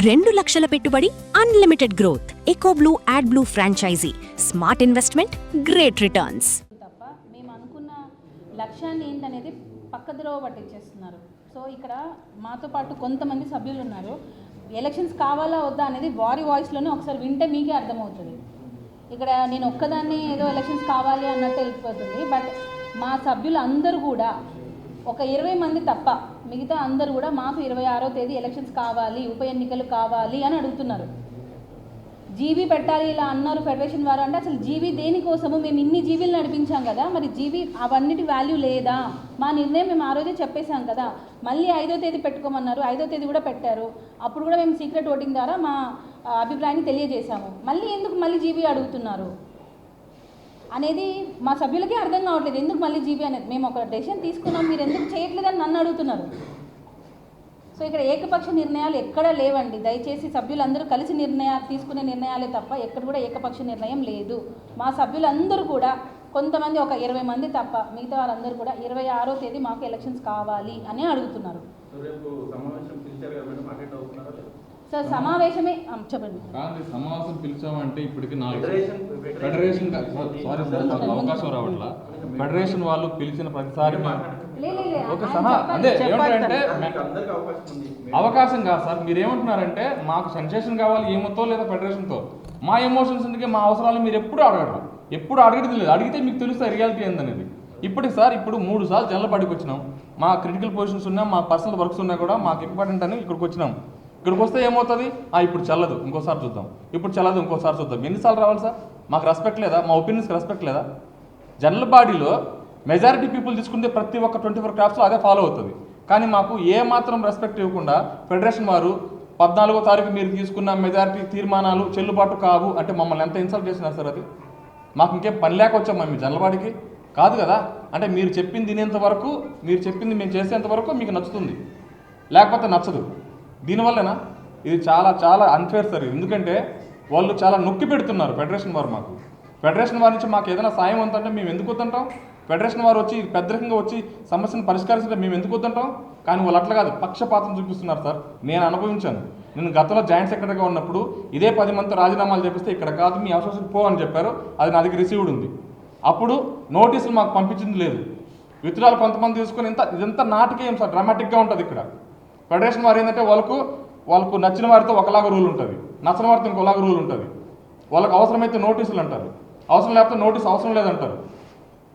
2 లక్షల పెట్టుబడి, unlimited growth. EcoBlue AdBlue franchisee. Smart investment, great returns. తప్ప మేము అనుకున్న లక్ష్యాన్ని ఏంటనేది పక్కదరోవ పట్టించేస్తున్నారు. సో ఇక్కడ మాతో పాటు కొంతమంది సభ్యులు ఉన్నారు. ఎలక్షన్స్ కావాలా వద్దా అనేది వారి వాయిస్లోనే ఒకసారి వింటే మీకే అర్థమవుతుంది. ఇక్కడ నేను ఒక్కదాన్ని ఏదో ఎలక్షన్స్ కావాలి అన్నట్టు వెళ్ళిపోతుంది. బట్ మా సభ్యులు అందరూ కూడా ఒక 20 మంది తప్ప మిగతా అందరూ కూడా మాకు 26వ తేదీ ఎలక్షన్స్ కావాలి, ఉప ఎన్నికలు కావాలి అని అడుగుతున్నారు. జీవీ పెట్టాలి ఇలా అన్నారు ఫెడరేషన్ వారు. అంటే అసలు జీవీ దేనికోసము? మేము ఇన్ని జీవీలు నడిపించాం కదా, మరి జీవీ అవన్నిటి వాల్యూ లేదా? మా నిర్ణయం మేము ఆ రోజే చెప్పేశాం కదా. మళ్ళీ 5వ తేదీ పెట్టుకోమన్నారు, 5వ తేదీ కూడా పెట్టారు. అప్పుడు కూడా మేము సీక్రెట్ ఓటింగ్ ద్వారా మా అభిప్రాయాన్ని తెలియజేశాము. మళ్ళీ ఎందుకు మళ్ళీ జీవీ అడుగుతున్నారు అనేది మా సభ్యులకే అర్థం కావట్లేదు. ఎందుకు మళ్ళీ జీబీ అనేది? మేము ఒక డెసిషన్ తీసుకున్నాం, మీరు ఎందుకు చేయట్లేదని నన్ను అడుగుతున్నారు. సో ఇక్కడ ఏకపక్ష నిర్ణయాలు ఎక్కడా లేవండి. దయచేసి సభ్యులందరూ కలిసి తీసుకునే నిర్ణయాలే తప్ప ఎక్కడ కూడా ఏకపక్ష నిర్ణయం లేదు. మా సభ్యులందరూ కూడా కొంతమంది ఒక 20 మంది తప్ప మిగతా వాళ్ళందరూ కూడా 26వ తేదీ మాకు ఎలక్షన్స్ కావాలి అని అడుగుతున్నారు. సార్ సమావేశమే చెప్పండి. సమావేశం పిలిచామంటే ఇప్పటికి 4 ఫెడరేషన్ అవకాశం రావట్లా. ఫెడరేషన్ వాళ్ళు పిలిచిన ప్రతిసారి అదే ఏమంటారంటే అవకాశం కాదు సార్. మీరు ఏమంటున్నారంటే మాకు సెన్సేషన్ కావాలి ఏమోతో లేదా ఫెడరేషన్తో. మా ఎమోషన్స్ ఎందుకే, మా అవసరాలు మీరు ఎప్పుడు అడగరు, ఎప్పుడు అడగడం లేదు. అడిగితే మీకు తెలుస్తుంది రియాలిటీ ఏందనేది. ఇప్పటికి సార్ ఇప్పుడు 3 సార్లు జనరల్ బాడీకి వచ్చినాం. మా క్రిటికల్ పొజిషన్స్ ఉన్నా, మా పర్సనల్ వర్క్స్ ఉన్నా కూడా మాకు ఇంపార్టెంట్ అని ఇక్కడికి వచ్చినాం. ఇక్కడికి వస్తే ఏమవుతుంది? ఇప్పుడు చల్లదు ఇంకోసారి చూద్దాం, ఇప్పుడు చల్లదు ఇంకోసారి చూద్దాం. ఎన్నిసార్లు రావాలి సార్? మాకు రెస్పెక్ట్ లేదా? మా ఒపీనియన్స్కి రెస్పెక్ట్ లేదా? జనరల్ బాడీలో మెజారిటీ పీపుల్ తీసుకుంటే ప్రతి ఒక్క 24 క్రాఫ్ట్స్లో అదే ఫాలో అవుతుంది. కానీ మాకు ఏ మాత్రం రెస్పెక్ట్ ఇవ్వకుండా ఫెడరేషన్ వారు 14వ తారీఖు మీరు తీసుకున్న మెజారిటీ తీర్మానాలు చెల్లుబాటు కావు అంటే మమ్మల్ని ఎంత ఇన్సల్ట్ చేసినారు సార్. అది మాకు ఇంకేం పని లేక వచ్చాం మేము జనరల్ బాడీకి కాదు కదా. అంటే మీరు చెప్పింది తినేంత వరకు, మీరు చెప్పింది మేము చేసేంత వరకు మీకు నచ్చుతుంది, లేకపోతే నచ్చదు. దీనివల్లనా ఇది చాలా చాలా అన్ఫేర్ సార్. ఎందుకంటే వాళ్ళు చాలా నొక్కి పెడుతున్నారు ఫెడరేషన్ వారు. మాకు ఫెడరేషన్ వారి నుంచి మాకు ఏదైనా సాయం ఉందంటే మేము ఎందుకు వద్దంటాం? ఫెడరేషన్ వారు వచ్చి పెద్దరికంగా వచ్చి సమస్యను పరిష్కరిస్తుంటే మేము ఎందుకు వద్దంటాం? కానీ వాళ్ళు అట్లా కాదు, పక్షపాతం చూపిస్తున్నారు సార్. నేను అనుభవించాను. నేను గతంలో జాయింట్ సెక్రటరీగా ఉన్నప్పుడు ఇదే 10 మందితో రాజీనామాలు చేపిస్తే ఇక్కడ కాదు మీ అసోసియేషన్ పో అని చెప్పారు. అది నా దగ్గర రిసీవ్డ్ ఉంది. అప్పుడు నోటీసులు మాకు పంపించింది లేదు. విత్డ్రాలు కొంతమంది తీసుకుని ఇదంతా నాటకీయం సార్, డ్రామాటిక్గా ఉంటుంది. ఇక్కడ ఫెడరేషన్ వారు ఏంటంటే వాళ్ళకు నచ్చిన వారితో ఒకలాగా రూల్ ఉంటుంది, నచ్చిన వారితో ఇంకోలాగా రూల్ ఉంటుంది. వాళ్ళకి అవసరమైతే నోటీసులు అంటారు, అవసరం లేకపోతే నోటీస్ అవసరం లేదంటారు.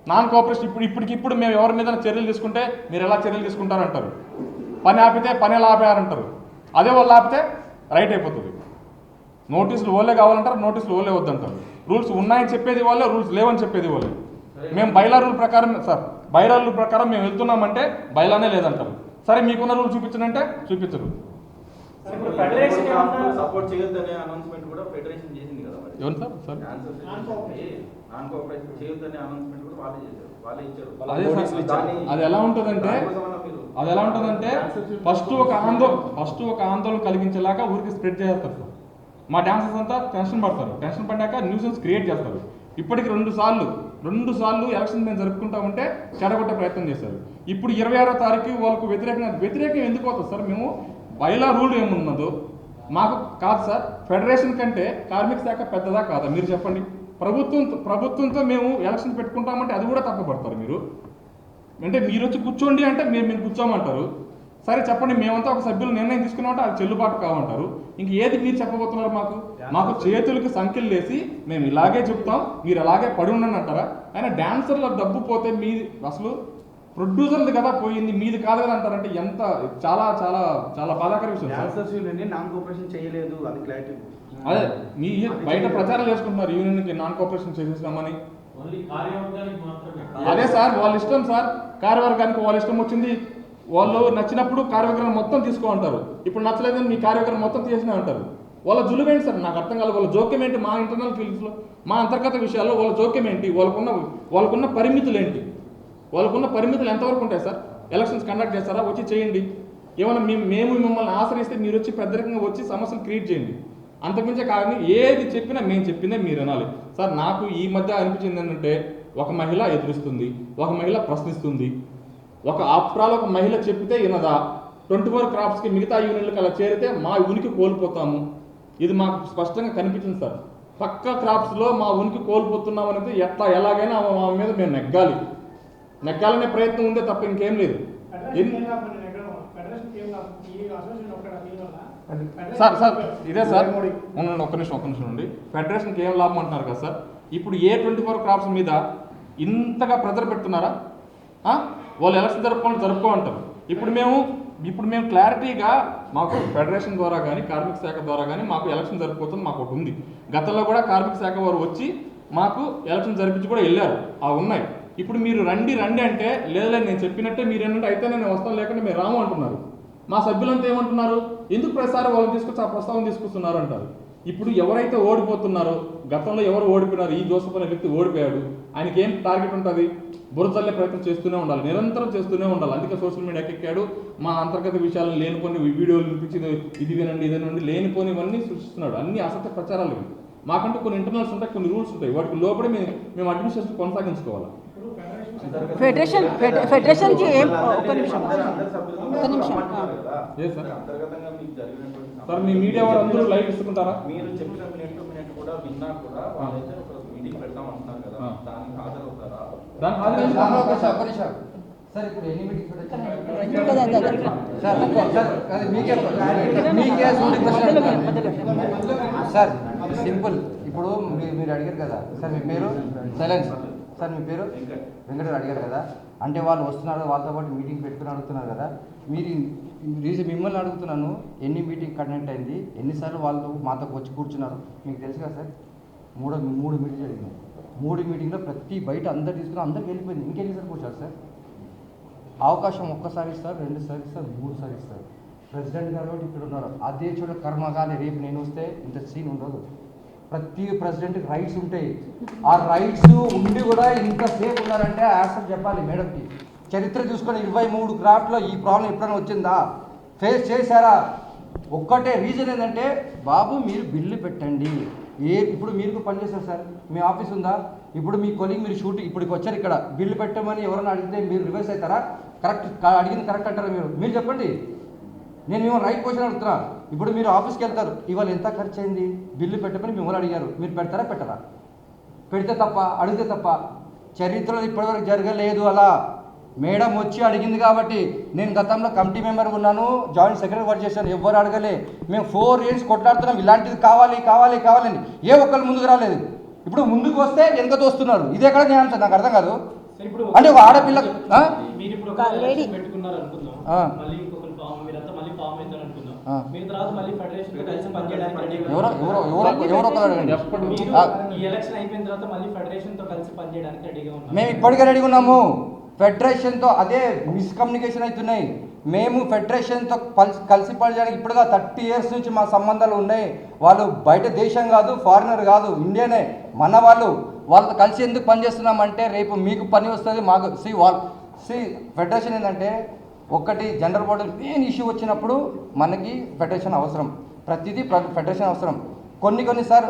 నాన్ కోఆపరేషన్ ఇప్పటికిప్పుడు మేము ఎవరి మీద చర్యలు తీసుకుంటే మీరు ఎలా చర్యలు తీసుకుంటారంటారు. పని ఆపితే పని ఎలా ఆపేయారంటారు. అదే వాళ్ళు ఆపితే రైట్ అయిపోతుంది. నోటీసులు ఓలే కావాలంటారు, నోటీసులు ఓలే వద్దంటారు. రూల్స్ ఉన్నాయని చెప్పేది వాళ్ళే, రూల్స్ లేవని చెప్పేది వాళ్ళే. మేము బైలా రూల్ ప్రకారం సార్, బైలా రూల్ ప్రకారం మేము వెళ్తున్నామంటే బైలానే లేదంటారు. సరే మీకున్న రూల్ చూపించనంటే చూపించరు. సపోర్ట్ చేయొద్దనే అనౌన్స్మెంట్ కూడా ఫెడరేషన్ చేసింది కదా. ఎవరు సార్? సార్ నాన్ కోఆపరేషన్ చేయొద్దనే అనౌన్స్మెంట్ కూడా వాళ్ళే చేశారు, వాళ్ళే ఇచ్చారు. అది ఎలా ఉంటుందంటే ఫస్ట్ ఒక ఆందోళన కలిగించేలాగా ఊరికి స్ప్రెడ్ చేస్తారు సార్. మా డాన్సర్స్ అంతా టెన్షన్ పడతారు, టెన్షన్ పడ్డాక న్యూసెన్స్ క్రియేట్ చేస్తారు. ఇప్పటికి 2 సార్లు ఎలక్షన్ మేము జరుపుకుంటామంటే చెడగొట్టే ప్రయత్నం చేశారు. ఇప్పుడు 26వ తారీఖు వాళ్ళకు వ్యతిరేకం ఎందుకు అవుతుంది సార్? మేము బైలా రూల్ ఏమున్నదో మాకు కాదు సార్. ఫెడరేషన్ కంటే కార్మిక శాఖ పెద్దదా కాదా మీరు చెప్పండి. ప్రభుత్వంతో మేము ఎలక్షన్ పెట్టుకుంటామంటే అది కూడా తప్పపడతారు మీరు. అంటే మీరు వచ్చి కూర్చోండి అంటే మేము కూర్చోమంటారు. సరే చెప్పండి, మేమంతా ఒక సభ్యులు నిర్ణయం తీసుకున్నామంటే అది చెల్లుబాటు కావంటారు. ఇంక ఏది మీరు చెప్పబోతున్నారు? మాకు చేతులకు సంఖ్యలు వేసి మేము ఇలాగే చెప్తాం, మీరు అలాగే పడి ఉండని అంటారా? అయినా డాన్సర్ల డబ్బు పోతే మీది అసలు ప్రొడ్యూసర్ది కదా పోయింది, మీది కాదు కదా అంటారంటే ఎంత చాలా చాలా చాలా బాధాకర విషయం. నాన్ కోఆపరేషన్ చేయలేదు, అది క్లారిటీ. అదే మీ బయట ప్రచారం చేసుకుంటున్నారు యూనియన్కి నాన్ కోఆపరేషన్ చేసేసామని. అదే సార్ వాళ్ళ ఇష్టం సార్. కార్యవర్గానికి వాళ్ళ ఇష్టం వచ్చింది, వాళ్ళు నచ్చినప్పుడు కార్యవర్గాన్ని మొత్తం తీసుకోమంటారు. ఇప్పుడు నచ్చలేదని మీ కార్యవర్గం మొత్తం తీసినా అంటారు. వాళ్ళ జులువేంటి సార్? నాకు అర్థం కాలేదు. వాళ్ళ జోక్యం ఏంటి? మా ఇంటర్నల్ ఫీల్డ్స్లో, మా అంతర్గత విషయాల్లో వాళ్ళ జోక్యం ఏంటి? వాళ్ళకున్న పరిమితులు ఏంటి? వాళ్ళకున్న పరిమితులు ఎంతవరకు ఉంటాయి సార్? ఎలక్షన్స్ కండక్ట్ చేస్తారా? వచ్చి చేయండి. ఏమైనా మేము మిమ్మల్ని ఆశ్రయిస్తే మీరు వచ్చి పెద్దరికంగా వచ్చి సమస్యలు క్రియేట్ చేయండి. అంతకుమించే కానీ ఏది చెప్పినా మేము చెప్పిందే మీరు అనాలి సార్. నాకు ఈ మధ్య అనిపించింది ఏంటంటే ఒక మహిళ ఎదురుస్తుంది, ఒక మహిళ ప్రశ్నిస్తుంది. ఒక మహిళ చెప్పితే వినదా, 24 క్రాప్స్కి మిగతా యూనియన్లకు అలా చేరితే మా ఉనికి కోల్పోతాము. ఇది మాకు స్పష్టంగా కనిపించింది సార్. పక్క క్రాప్స్లో మా ఉనికి కోల్పోతున్నాం అనేది ఎలాగైనా మా మీద మేము నెగ్గాలనే ప్రయత్నం ఉందే తప్ప ఇంకేం లేదు. సార్ ఇదే సార్ ఒక్క నిమిషం ఉండి, ఫెడరేషన్కి ఏం లాభం అంటున్నారు కదా సార్. ఇప్పుడు ఏ 24 క్రాప్స్ మీద ఇంతగా ప్రెజర్ పెడుతున్నారా? వాళ్ళు ఎలక్షన్ జరుపుకోమంటారు. ఇప్పుడు మేము క్లారిటీగా మాకు ఫెడరేషన్ ద్వారా కానీ కార్మిక శాఖ ద్వారా కానీ మాకు ఎలక్షన్ జరిగిపోతుంది మాకు ఒకటి ఉంది. గతంలో కూడా కార్మిక శాఖ వారు వచ్చి మాకు ఎలక్షన్ జరిపించి కూడా వెళ్ళారు, ఉన్నాయి. ఇప్పుడు మీరు రండి అంటే లేదు నేను చెప్పినట్టే మీరు ఏంటంటే అయితే నేను వస్తాను లేకుంటే మీరు రాము అంటున్నారు. మా సభ్యులంతా ఏమంటున్నారు, ఎందుకు ప్రతిసారి వాళ్ళని తీసుకొచ్చి ఆ ప్రస్తావన తీసుకొస్తున్నారు అంటారు. ఇప్పుడు ఎవరైతే ఓడిపోతున్నారో, గతంలో ఎవరు ఓడిపోయినారు, ఈ జోసఫ్ అనే వ్యక్తి ఓడిపోయాడు, ఆయనకి ఏం టార్గెట్ ఉంటుంది, బురదల్లే ప్రయత్నం చేస్తూనే ఉండాలి, నిరంతరం చేస్తూనే ఉండాలి. అందుకే సోషల్ మీడియాకి ఎక్కాడు, మా అంతర్గత విషయాలను లేనిపోని వీడియోలు చూపించి ఇది వినండి లేనిపోనివన్నీ సృష్టిస్తున్నాడు. అన్ని అసత్య ప్రచారాలు ఇవి. మాకంటూ కొన్ని ఇంటర్నల్స్ ఉంటాయి, కొన్ని రూల్స్ ఉంటాయి, వాటికి లోపలే మేము అడ్మినిస్ట్రేషన్ కొనసాగించుకోవాలి. ఫెడరేషన్కి ఏం సార్ మీ మీడియా వారు అందరూ లైవ్ ఇస్తుంటారా? మీరు చెప్పిన మినిట్ కూడా విన్నా కూడా వాళ్ళైతే ఒక మీటింగ్ పెడతాం అంటున్నారు కదా, దానికి హాజరవుతారా? సార్ ఇప్పుడు ఎన్ని మీటింగ్స్ సార్ సింపుల్. ఇప్పుడు మీరు అడిగారు కదా సార్, మీ పేరు సైలెన్స్ సార్, మీ పేరు వెంకటరావు అడిగారు కదా, అంటే వాళ్ళు వస్తున్నారు, వాళ్ళతో పాటు మీటింగ్ పెట్టుకుని అడుగుతున్నారు కదా. మీరు మిమ్మల్ని అడుగుతున్నాను, ఎన్ని మీటింగ్ కండక్ట్ అయింది, ఎన్నిసార్లు వాళ్ళు మాతో వచ్చి కూర్చున్నారు మీకు తెలుసు కదా సార్. మూడు మీటింగ్ జరిగినాయి. 3 మీటింగ్లో ప్రతి బయట అందరు తీసుకుని అందరికి వెళ్ళిపోయింది. ఇంకెన్నిసార్లు కూర్చోరు సార్? అవకాశం ఒక్కసారి ఇస్తారు, 2 సార్లు ఇస్తారు, 3 సార్లు ఇస్తారు. ప్రెసిడెంట్ గారు ఇక్కడ ఉన్నారు, అదే చోట కర్మగానే రేపు నేను వస్తే ఇంత సీన్ ఉండదు. ప్రతి ప్రెసిడెంట్కి రైట్స్ ఉంటాయి. ఆ రైట్స్ ఉండి కూడా ఇంతసేపు ఉన్నారంటే ఆన్సర్ చెప్పాలి మేడంకి. చరిత్ర చూసుకొని 23 క్రాఫ్ట్లో ఈ ప్రాబ్లం ఎప్పుడైనా వచ్చిందా, ఫేస్ చేశారా? ఒక్కటే రీజన్ ఏంటంటే, బాబు మీరు బిల్లు పెట్టండి. ఇప్పుడు మీరు పనిచేస్తారు సార్, మీ ఆఫీస్ ఉందా? ఇప్పుడు మీ కొలీగ్ మీరు షూటింగ్ ఇప్పటికి వచ్చారు, ఇక్కడ బిల్లు పెట్టమని ఎవరైనా అడిగితే మీరు రివర్స్ అవుతారా? కరెక్ట్ అడిగింది కరెక్ట్ అంటారా? మీరు చెప్పండి. నేను మిమ్మల్ని రైట్ క్వశ్చన్ అడుగుతున్నా. ఇప్పుడు మీరు ఆఫీస్కి వెళ్తారు, ఇవాళ ఎంత ఖర్చు అయింది, బిల్లు పెట్టమని మిమ్మల్ని అడిగారు, మీరు పెడతారా పెట్టరా? పెడితే తప్ప, అడిగితే తప్ప. చరిత్రలో ఇప్పటివరకు జరగలేదు అలా. మేడం వచ్చి అడిగింది కాబట్టి. నేను గతంలో కమిటీ మెంబర్ ఉన్నాను, జాయింట్ సెక్రటరీ వర్క్ చేశాను, ఎవ్వరు అడగలే. మేము 4 years కొట్లాడుతున్నాం, ఇలాంటిది కావాలని. ఏ ఒక్కరు ముందుకు రాలేదు. ఇప్పుడు ముందుకు వస్తే వెనక తోస్తున్నారు. ఇదే ఎక్కడ న్యాయం సార్? నాకు అర్థం కాదు. అంటే ఒక ఆడపిల్ల మేము ఇప్పటికే రెడీగా ఉన్నాము. ఫెడరేషన్తో అదే మిస్కమ్యూనికేషన్ అవుతున్నాయి. మేము ఫెడరేషన్తో కలిసి పనిచేయడానికి ఇప్పుడుగా 30 years నుంచి మా సంబంధాలు ఉన్నాయి. వాళ్ళు బయట దేశం కాదు, ఫారినర్ కాదు, ఇండియానే మన వాళ్ళతో కలిసి ఎందుకు పనిచేస్తున్నామంటే రేపు మీకు పని వస్తుంది, మాకు ఫెడరేషన్ ఏంటంటే ఒకటి జనరల్ బాడీ మెయిన్ ఇష్యూ వచ్చినప్పుడు మనకి ఫెడరేషన్ అవసరం, ప్రతిదీ ఫెడరేషన్ అవసరం. కొన్ని సార్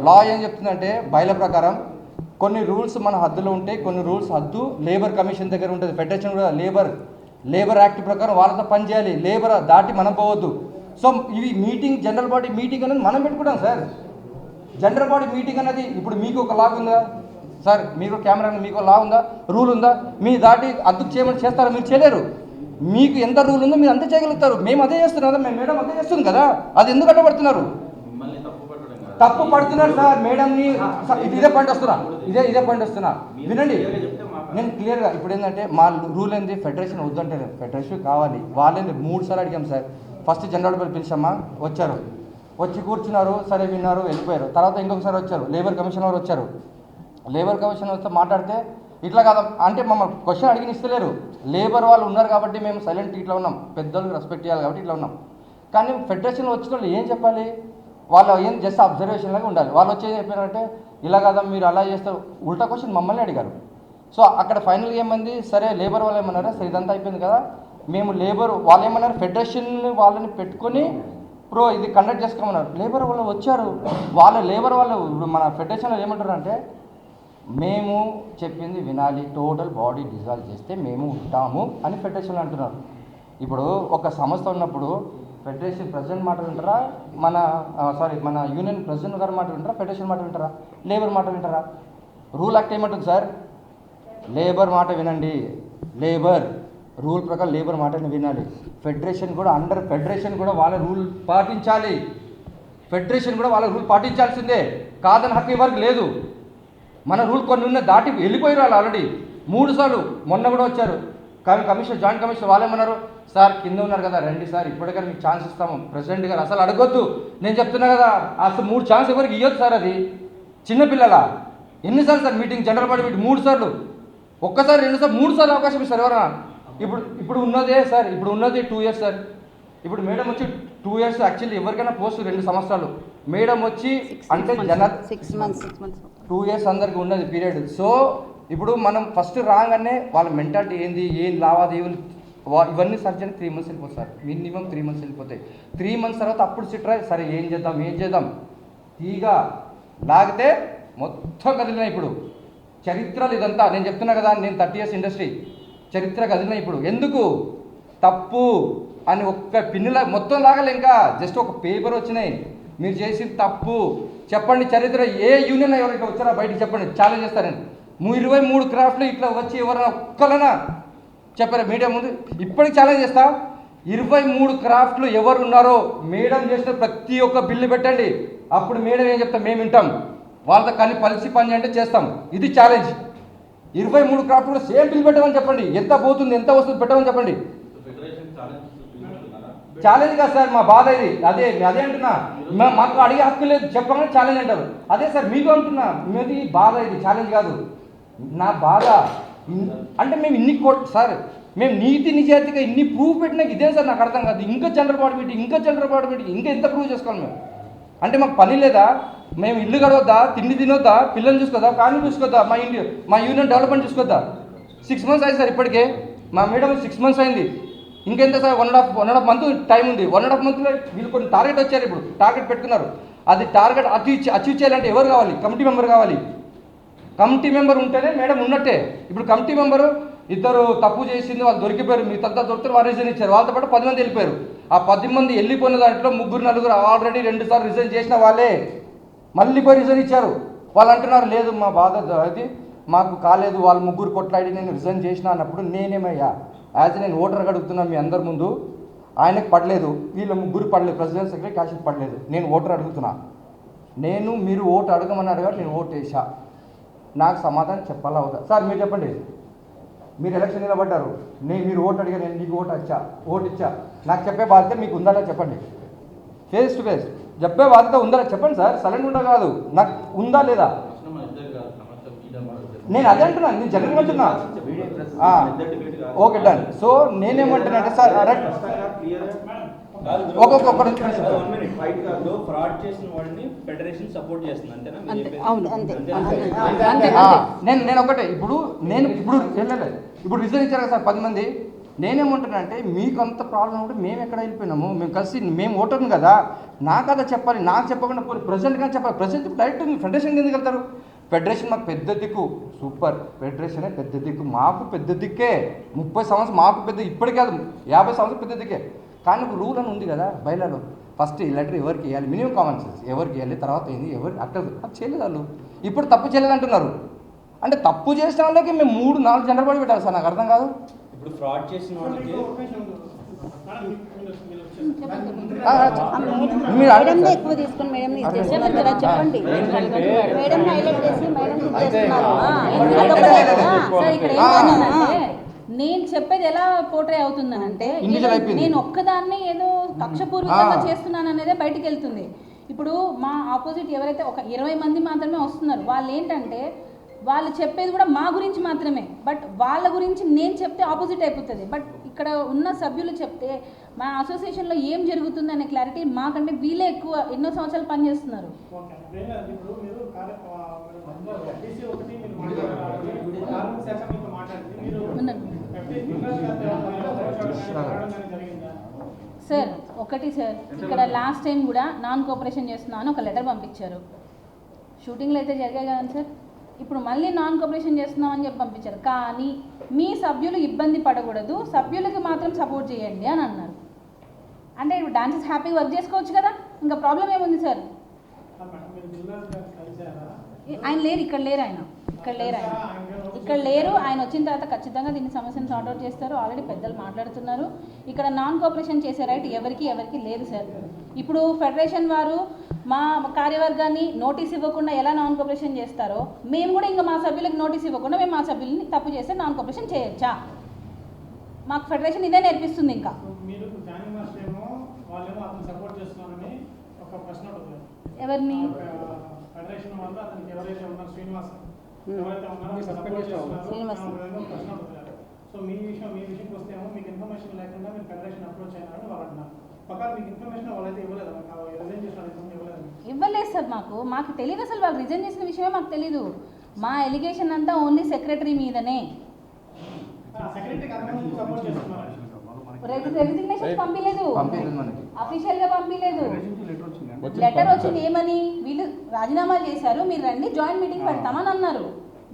లా ఏం చెప్తుందంటే బయల ప్రకారం కొన్ని రూల్స్ మన హద్దులో ఉంటాయి, కొన్ని రూల్స్ హద్దు లేబర్ కమిషన్ దగ్గర ఉంటుంది. ఫెడరేషన్ కూడా లేబర్ యాక్ట్ ప్రకారం వాళ్ళతో పనిచేయాలి, లేబర్ దాటి మనం పోవద్దు. సో ఇవి మీటింగ్, జనరల్ బాడీ మీటింగ్ అనేది మనం పెట్టుకుంటాం సార్. జనరల్ బాడీ మీటింగ్ అనేది ఇప్పుడు మీకు ఒక లా ఉందా సార్? మీరు కెమెరా మీకు లా ఉందా, రూల్ ఉందా? మీ దాటి అద్దుకు చేయమని చేస్తారా? మీరు చేయలేరు. మీకు ఎంత రూల్ ఉందో మీరు అంతే చేయగలుగుతారు. మేము అదే చేస్తున్నాం కదా, మేము మేడం అదే చేస్తుంది కదా, అది ఎందుకు అడ్డపడుతున్నారు? తప్పు పడుతున్నారు సార్ మేడంని. ఇదే పాయింట్ వస్తున్నా వినండి. నేను క్లియర్గా ఇప్పుడు ఏంటంటే మా రూల్ ఏంది, ఫెడరేషన్ వద్దంటే ఫెడరేషన్ కావాలి. వాళ్ళేంది 3 సార్లు అడిగాం సార్. ఫస్ట్ జనరల్ బాడీ పిలిచామా, వచ్చారు, వచ్చి కూర్చున్నారు, సరే విన్నారు, వెళ్ళిపోయారు. తర్వాత ఇంకొకసారి వచ్చారు, లేబర్ కమిషన్ వారు వచ్చారు. లేబర్ కమిషన్ వాళ్ళతో మాట్లాడితే ఇట్లా కాదు అంటే మమ్మల్ని క్వశ్చన్ అడిగిన ఇస్తలేరు. లేబర్ వాళ్ళు ఉన్నారు కాబట్టి మేము సైలెంట్ ఇట్లా ఉన్నాం, పెద్దోళ్ళకి రెస్పెక్ట్ చేయాలి కాబట్టి ఇట్లా ఉన్నాం. కానీ ఫెడరేషన్ వచ్చిన వాళ్ళు ఏం చెప్పాలి, వాళ్ళు ఏం జస్ట్ అబ్జర్వేషన్ లాగా ఉండాలి. వాళ్ళు వచ్చి ఏం చెప్పారంటే ఇలా కదా మీరు అలా చేస్తారు, ఉల్టా క్వశ్చన్ మమ్మల్ని అడిగారు. సో అక్కడ ఫైనల్గా ఏమైంది, సరే లేబర్ వాళ్ళు ఏమన్నారా, సరే ఇదంతా అయిపోయింది కదా, మేము లేబర్ వాళ్ళు ఏమన్నారు, ఫెడరేషన్ వాళ్ళని పెట్టుకొని ఇది కండక్ట్ చేసుకోమన్నారు. లేబర్ వాళ్ళు వచ్చారు, లేబర్ వాళ్ళు మన ఫెడరేషన్లో ఏమంటారు అంటే మేము చెప్పింది వినాలి, టోటల్ బాడీ డిజాల్వ్ చేస్తే మేము ఉంటాము అని ఫెడరేషన్ అంటున్నారు. ఇప్పుడు ఒక సంస్థ ఉన్నప్పుడు ఫెడరేషన్ ప్రెసిడెంట్ మాట వింటారా, మన యూనియన్ ప్రెసిడెంట్ గారి మాట వింటారా, ఫెడరేషన్ మాట వింటారా, లేబర్ మాట వింటారా? రూల్ యాక్ట్ ఏమంటుంది సార్? లేబర్ మాట వినండి, లేబర్ రూల్ ప్రకారం లేబర్ మాటని వినాలి. ఫెడరేషన్ కూడా ఫెడరేషన్ కూడా వాళ్ళ రూల్ పాటించాలి. ఫెడరేషన్ కూడా వాళ్ళ రూల్ పాటించాల్సిందే, కాదని హక్కు ఎవరికి లేదు. మన రూల్ కొన్ని ఉన్న దాటి వెళ్ళిపోయారు వాళ్ళు ఆల్రెడీ 3 సార్లు. మొన్న కూడా వచ్చారు కమిషనర్, జాయింట్ కమిషనర్, వాళ్ళేమన్నారు, సార్ కింద ఉన్నారు కదా రండి సార్, ఇప్పటికైనా మీకు ఛాన్స్ ఇస్తాము. ప్రెసిడెంట్ గారు అసలు అడగొద్దు, నేను చెప్తున్నా కదా, అసలు 3 ఛాన్స్ ఎవరికి ఇవ్వద్దు సార్. అది చిన్నపిల్లల ఎన్నిసార్లు sir meeting, general body meeting 3 సార్లు, ఒక్కసారి 2 సార్లు 3 సార్లు అవకాశం ఇస్తారు ఎవరైనా. ఇప్పుడు ఉన్నదే సార్, ఇప్పుడు ఉన్నది 2 years సార్. ఇప్పుడు మేడం వచ్చి 2 years, యాక్చువల్లీ ఎవరికైనా పోస్ట్ 2 సంవత్సరాలు, మేడం వచ్చి అంటే 6 months 2 years అందరికి ఉన్నది పీరియడ్. సో ఇప్పుడు మనం ఫస్ట్ రాగానే వాళ్ళ మెంటాలిటీ ఏంది, ఏం లావాదేవీలు ఇవన్నీ సర్చ్ అని 3 months వెళ్ళిపోతుంది సార్, మినిమం 3 months వెళ్ళిపోతాయి. 3 months తర్వాత అప్పుడు సిట్రా సరే ఏం చేద్దాం తీగా లాగితే మొత్తం కదిలినాయి. ఇప్పుడు చరిత్రలు ఇదంతా నేను చెప్తున్నా కదా, నేను 30 years ఇండస్ట్రీ, చరిత్ర కదిలినాయి. ఇప్పుడు ఎందుకు తప్పు అని ఒక్క పిన్నులా మొత్తం లాగలే, ఇంకా జస్ట్ ఒక పేపర్ వచ్చినాయి, మీరు చేసిన తప్పు చెప్పండి. చరిత్ర ఏ యూనియన్ ఎవరైతే వచ్చారో బయటికి చెప్పండి, ఛాలెంజ్ చేస్తారని. 23 క్రాఫ్ట్లు ఇట్లా వచ్చి ఎవరైనా ఒక్కలైనా చెప్పారా మీడియా ముందు? ఇప్పటికి ఛాలెంజ్ చేస్తా, 23 క్రాఫ్ట్లు ఎవరు ఉన్నారో మేడం చేసిన ప్రతి ఒక్క బిల్లు పెట్టండి, అప్పుడు మేడం ఏం చెప్తాం మేము వింటాం, వాళ్ళతో కలిసి పని అంటే చేస్తాం. ఇది ఛాలెంజ్. 23 క్రాఫ్ట్ కూడా సేమ్ బిల్ పెట్టమని చెప్పండి, ఎంత పోతుంది ఎంత వస్తుంది పెట్టమని చెప్పండి. ఛాలెంజ్ కాదు సార్, మా బాధ ఇది. అదే అంటున్నా, మాకు అడిగే హక్కు లేదు, చెప్పగానే ఛాలెంజ్ అంటారు. అదే సార్ మీకు అంటున్నా, మీది బాధ ఇది, ఛాలెంజ్ కాదు. నా బాధ అంటే మేము ఇన్ని సార్, మేము నీతి నిజాయితీగా ఇన్ని ప్రూఫ్ పెట్టినా ఇదే సార్ నాకు అర్థం కాదు. ఇంకా జనరల్ బాడీ మీటింగ్ ఇంకా ఎంత ప్రూవ్ చేసుకోవాలి మేము? అంటే మాకు పని లేదా? మేము ఇల్లు గడవద్దా, తిండి తినొద్దా, పిల్లల్ని చూసుకోద్దా, ఫ్యామిలీ చూసుకోద్దా, మా యూనియన్ డెవలప్మెంట్ చూసుకోద్దా? 6 months అయింది సార్ ఇప్పటికే, మా మేడం 6 months అయింది. ఇంకెంత సార్? 1.5 month టైం ఉంది. 1.5 monthలో వీళ్ళు కొన్ని టార్గెట్ వచ్చారు, ఇప్పుడు టార్గెట్ పెట్టుకున్నారు. అది టార్గెట్ అచీవ్ చేయాలంటే ఎవరు కావాలి? కమిటీ మెంబర్ కావాలి. కమిటీ మెంబర్ ఉంటేనే మేడం ఉన్నట్టే. ఇప్పుడు కమిటీ మెంబరు ఇద్దరు తప్పు చేసింది, వాళ్ళు దొరికిపోయారు, మిగతా దొరికితే వారు రిజైన్ ఇచ్చారు, వాళ్ళతో పాటు 10 మంది వెళ్ళిపోయారు. ఆ 10 మంది వెళ్ళిపోయిన దాంట్లో 3-4 ఆల్రెడీ 2 సార్లు రిజైన్ చేసిన వాళ్ళే మళ్ళీ పోయి రిజైన్ ఇచ్చారు. వాళ్ళు అంటున్నారు లేదు మా బాధ అది మాకు కాలేదు, వాళ్ళు 3 కొట్లాడి నేను రిజైన్ చేసిన అన్నప్పుడు నేనేమయ్యా యాజ్ నేను ఓటర్గా అడుగుతున్నాను మీ అందరి ముందు, ఆయనకు పడలేదు, వీళ్ళ 3 పడలేదు, ప్రెసిడెంట్ సెక్రటరీ క్యాష్ పడలేదు, నేను ఓటర్ అడుగుతున్నా, మీరు ఓటు అడగమన్నారు కాబట్టి నేను ఓటు వేసా, నాకు సమాధానం చెప్పాలా అవుతా? సార్ మీరు చెప్పండి, మీరు ఎలక్షన్ నిలబడ్డారు, మీరు ఓటు అడిగా, నేను నీకు ఓటు ఇచ్చా, నాకు చెప్పే బాధ్యత మీకు ఉందా చెప్పండి, ఫేస్ టు ఫేస్ చెప్పే బాధ్యత ఉందా చెప్పండి సార్, సైలెంట్ ఉండా కాదు, నాకు ఉందా లేదా? నేను అదే అంటున్నా, నేను జనరల్గా అంటున్నా. Okay done. సో నేనేమంటున్నా అంటే సార్ నేను ఒకటే ఇప్పుడు రిజైన్ ఇచ్చారు కదా సార్ 10 మంది. నేనేమంటున్నా అంటే మీకు అంత ప్రాబ్లం ఉంటే మేము ఎక్కడ వెళ్ళిపోయినాము, మేము ఓటర్ని కదా, నాకు అదా చెప్పాలి, నాకు చెప్పకుండా ప్రెసిడెంట్ కానీ చెప్పాలి. ప్రెసిడెంట్ డైరెక్ట్ ఫెడరేషన్కి ఎందుకు వెళ్తారు? ఫెడరేషన్ మాకు పెద్ద దిక్కు, సూపర్, ఫెడరేషనే పెద్ద దిక్కు, మాకు పెద్ద దిక్కే. 30 సంవత్సరం మాకు పెద్ద, ఇప్పటికే కాదు 50 సంవత్సరం పెద్ద దిక్కే. కానీ ఒక రూల్ అని ఉంది కదా బయలాలో, ఫస్ట్ ఈ లెటర్ ఎవరికి ఇవ్వాలి, మినిమం కామన్ సెన్స్ ఎవరికి ఇవ్వాలి, తర్వాత ఏంది ఎవరు అట్లా అది చేయలేదు వాళ్ళు. ఇప్పుడు తప్పు చేయలేదు అంటున్నారు, అంటే తప్పు చేసిన వాళ్ళకి మేము 3-4 జనరల్ బాడీ పెట్టాలి సార్, నాకు అర్థం కాదు. ఇప్పుడు ఫ్రాడ్ చేసిన వాళ్ళకి మేడం ఎక్కువ తీసుకుని మేడం చెప్పండి, మేడం హైలైట్ చేసి మేడం నేను చెప్పేది ఎలా పోర్ట్రే అవుతుందనంటే, నేను ఒక్కదాన్ని ఏదో కక్షపూర్వకంగా చేస్తున్నాను అనేదే బయటికి వెళ్తుంది. ఇప్పుడు మా ఆపోజిట్ ఎవరైతే ఒక 20 మంది మాత్రమే వస్తున్నారు, వాళ్ళు ఏంటంటే వాళ్ళు చెప్పేది కూడా మా గురించి మాత్రమే, బట్ వాళ్ళ గురించి నేను చెప్తే ఆపోజిట్ అయిపోతుంది. బట్ ఇక్కడ ఉన్న సభ్యులు చెప్తే మా అసోసియేషన్లో ఏం జరుగుతుంది అనే క్లారిటీ మాకంటే వీళ్ళే ఎక్కువ ఎన్నో సంవత్సరాలు పనిచేస్తున్నారు. సార్ ఒకటి సార్, ఇక్కడ లాస్ట్ టైం కూడా నాన్ కోఆపరేషన్ చేస్తున్నాను ఒక లెటర్ పంపించారు. షూటింగ్లు అయితే జరిగాయి కదా సార్, ఇప్పుడు మళ్ళీ నాన్ కోఆపరేషన్ చేస్తున్నామని చెప్పి పంపించారు. కానీ మీ సభ్యులు ఇబ్బంది పడకూడదు, సభ్యులకి మాత్రం సపోర్ట్ చేయండి అని అన్నారు. అంటే ఇప్పుడు డాన్సెస్ హ్యాపీగా వర్క్ చేసుకోవచ్చు కదా, ఇంకా ప్రాబ్లం ఏముంది సార్? ఆయన లేరు, ఇక్కడ లేరు, ఇక్కడ లేరు. ఆయన వచ్చిన తర్వాత ఖచ్చితంగా దీన్ని సమస్యను సార్ట్ అవుట్ చేస్తారు. ఆల్రెడీ పెద్దలు మాట్లాడుతున్నారు. ఇక్కడ నాన్ కోఆపరేషన్ చేసే రైట్ ఎవరికి లేదు సార్. ఇప్పుడు ఫెడరేషన్ వారు మా కార్యవర్గాన్ని నోటీస్ ఇవ్వకుండా ఎలా నాన్ కోఆపరేషన్ చేస్తారో, మేము కూడా ఇంకా మా సభ్యులకు నోటీస్ ఇవ్వకుండా మేము మా సభ్యుల్ని తప్పు చేస్తే నాన్ కోఆపరేషన్ చేయొచ్చా? మాకు ఫెడరేషన్ ఇదే నేర్పిస్తుంది. ఇంకా ఎవరిని ఫెడరేషన్ వల్ల అతనికి ఎవరైతే ఉన్నారు శ్రీనివాస్ సో మీ విషయంకి వస్తేమో మీకు ఇన్ఫర్మేషన్ లేకుండా మీరు ఫెడరేషన్ అప్రోచ్ అయినారని వాళ్ళు అంటున్నారు. పక్కన మీకు ఇన్ఫర్మేషన్ వాళ్ళైతే ఇవ్వలేదు, రిజైన్ చేసిన ఇవ్వలేదు సార్. మాకు తెలియదు అసలు వాళ్ళు రిజైన్ చేసిన విషయమే మాకు తెలీదు. మా ఎలిగేషన్ అంతా ఓన్లీ సెక్రటరీ మీదనే. రెసిగ్నేషన్ పంపించలేదు, అఫీషియల్ గా పంపించలేదు. లెటర్ వచ్చింది ఏమని, వీళ్ళు రాజీనామాలు చేశారు, మీరు రండి జాయింట్ మీటింగ్ పెడతామని అన్నారు.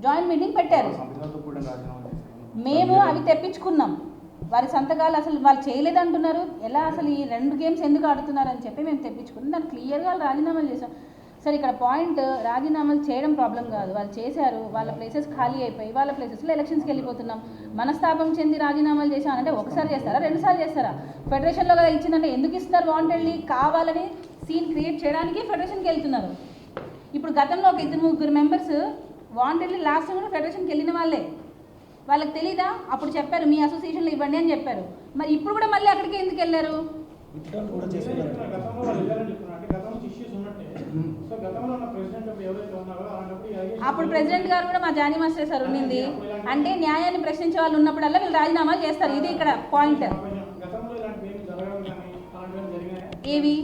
జాయింట్ మీటింగ్ పెట్టారు, మేము అవి తెప్పించుకున్నాం. వారి సంతకాలు అసలు వాళ్ళు చేయలేదు అంటున్నారు. ఎలా అసలు ఈ 2 గేమ్స్ ఎందుకు ఆడుతున్నారు అని చెప్పి మేము తెప్పించుకున్నాం. దాన్ని క్లియర్గా వాళ్ళు రాజీనామాలు చేశాం. సరే ఇక్కడ పాయింట్ రాజీనామాలు చేయడం ప్రాబ్లం కాదు, వాళ్ళు చేశారు, వాళ్ళ ప్లేసెస్ ఖాళీ అయిపోయి వాళ్ళ ప్లేసెస్లో ఎలక్షన్స్కి వెళ్ళిపోతున్నాం. మనస్తాపం చెంది రాజీనామాలు చేశామంటే ఒకసారి చేస్తారా, 2 సార్లు చేస్తారా? ఫెడరేషన్లో కదా ఇచ్చిందంటే ఎందుకు ఇస్తున్నారు? వాంటెడ్లీ కావాలని సీన్ క్రియేట్ చేయడానికి ఫెడరేషన్కి వెళ్తున్నారు. ఇప్పుడు గతంలో ఒక 2-3 మెంబర్స్ వాంటెడ్లీ లాస్ట్ కూడా ఫెడరేషన్కి వెళ్ళిన వాళ్ళే. వాళ్ళకి తెలీదా? అప్పుడు చెప్పారు మీ అసోసియేషన్లో ఇవ్వండి అని చెప్పారు. మరి ఇప్పుడు కూడా మళ్ళీ అక్కడికి ఎందుకు వెళ్ళారు? అప్పుడు ప్రెసిడెంట్ గారు కూడా మా జానీ మాస్టర్ సార్ ఉన్నింది. అంటే న్యాయాన్ని ప్రశ్నించే వాళ్ళు ఉన్నప్పుడల్లా వీళ్ళు రాజీనామాలు చేస్తారు. ఇది ఇక్కడ పాయింట్. ఏవి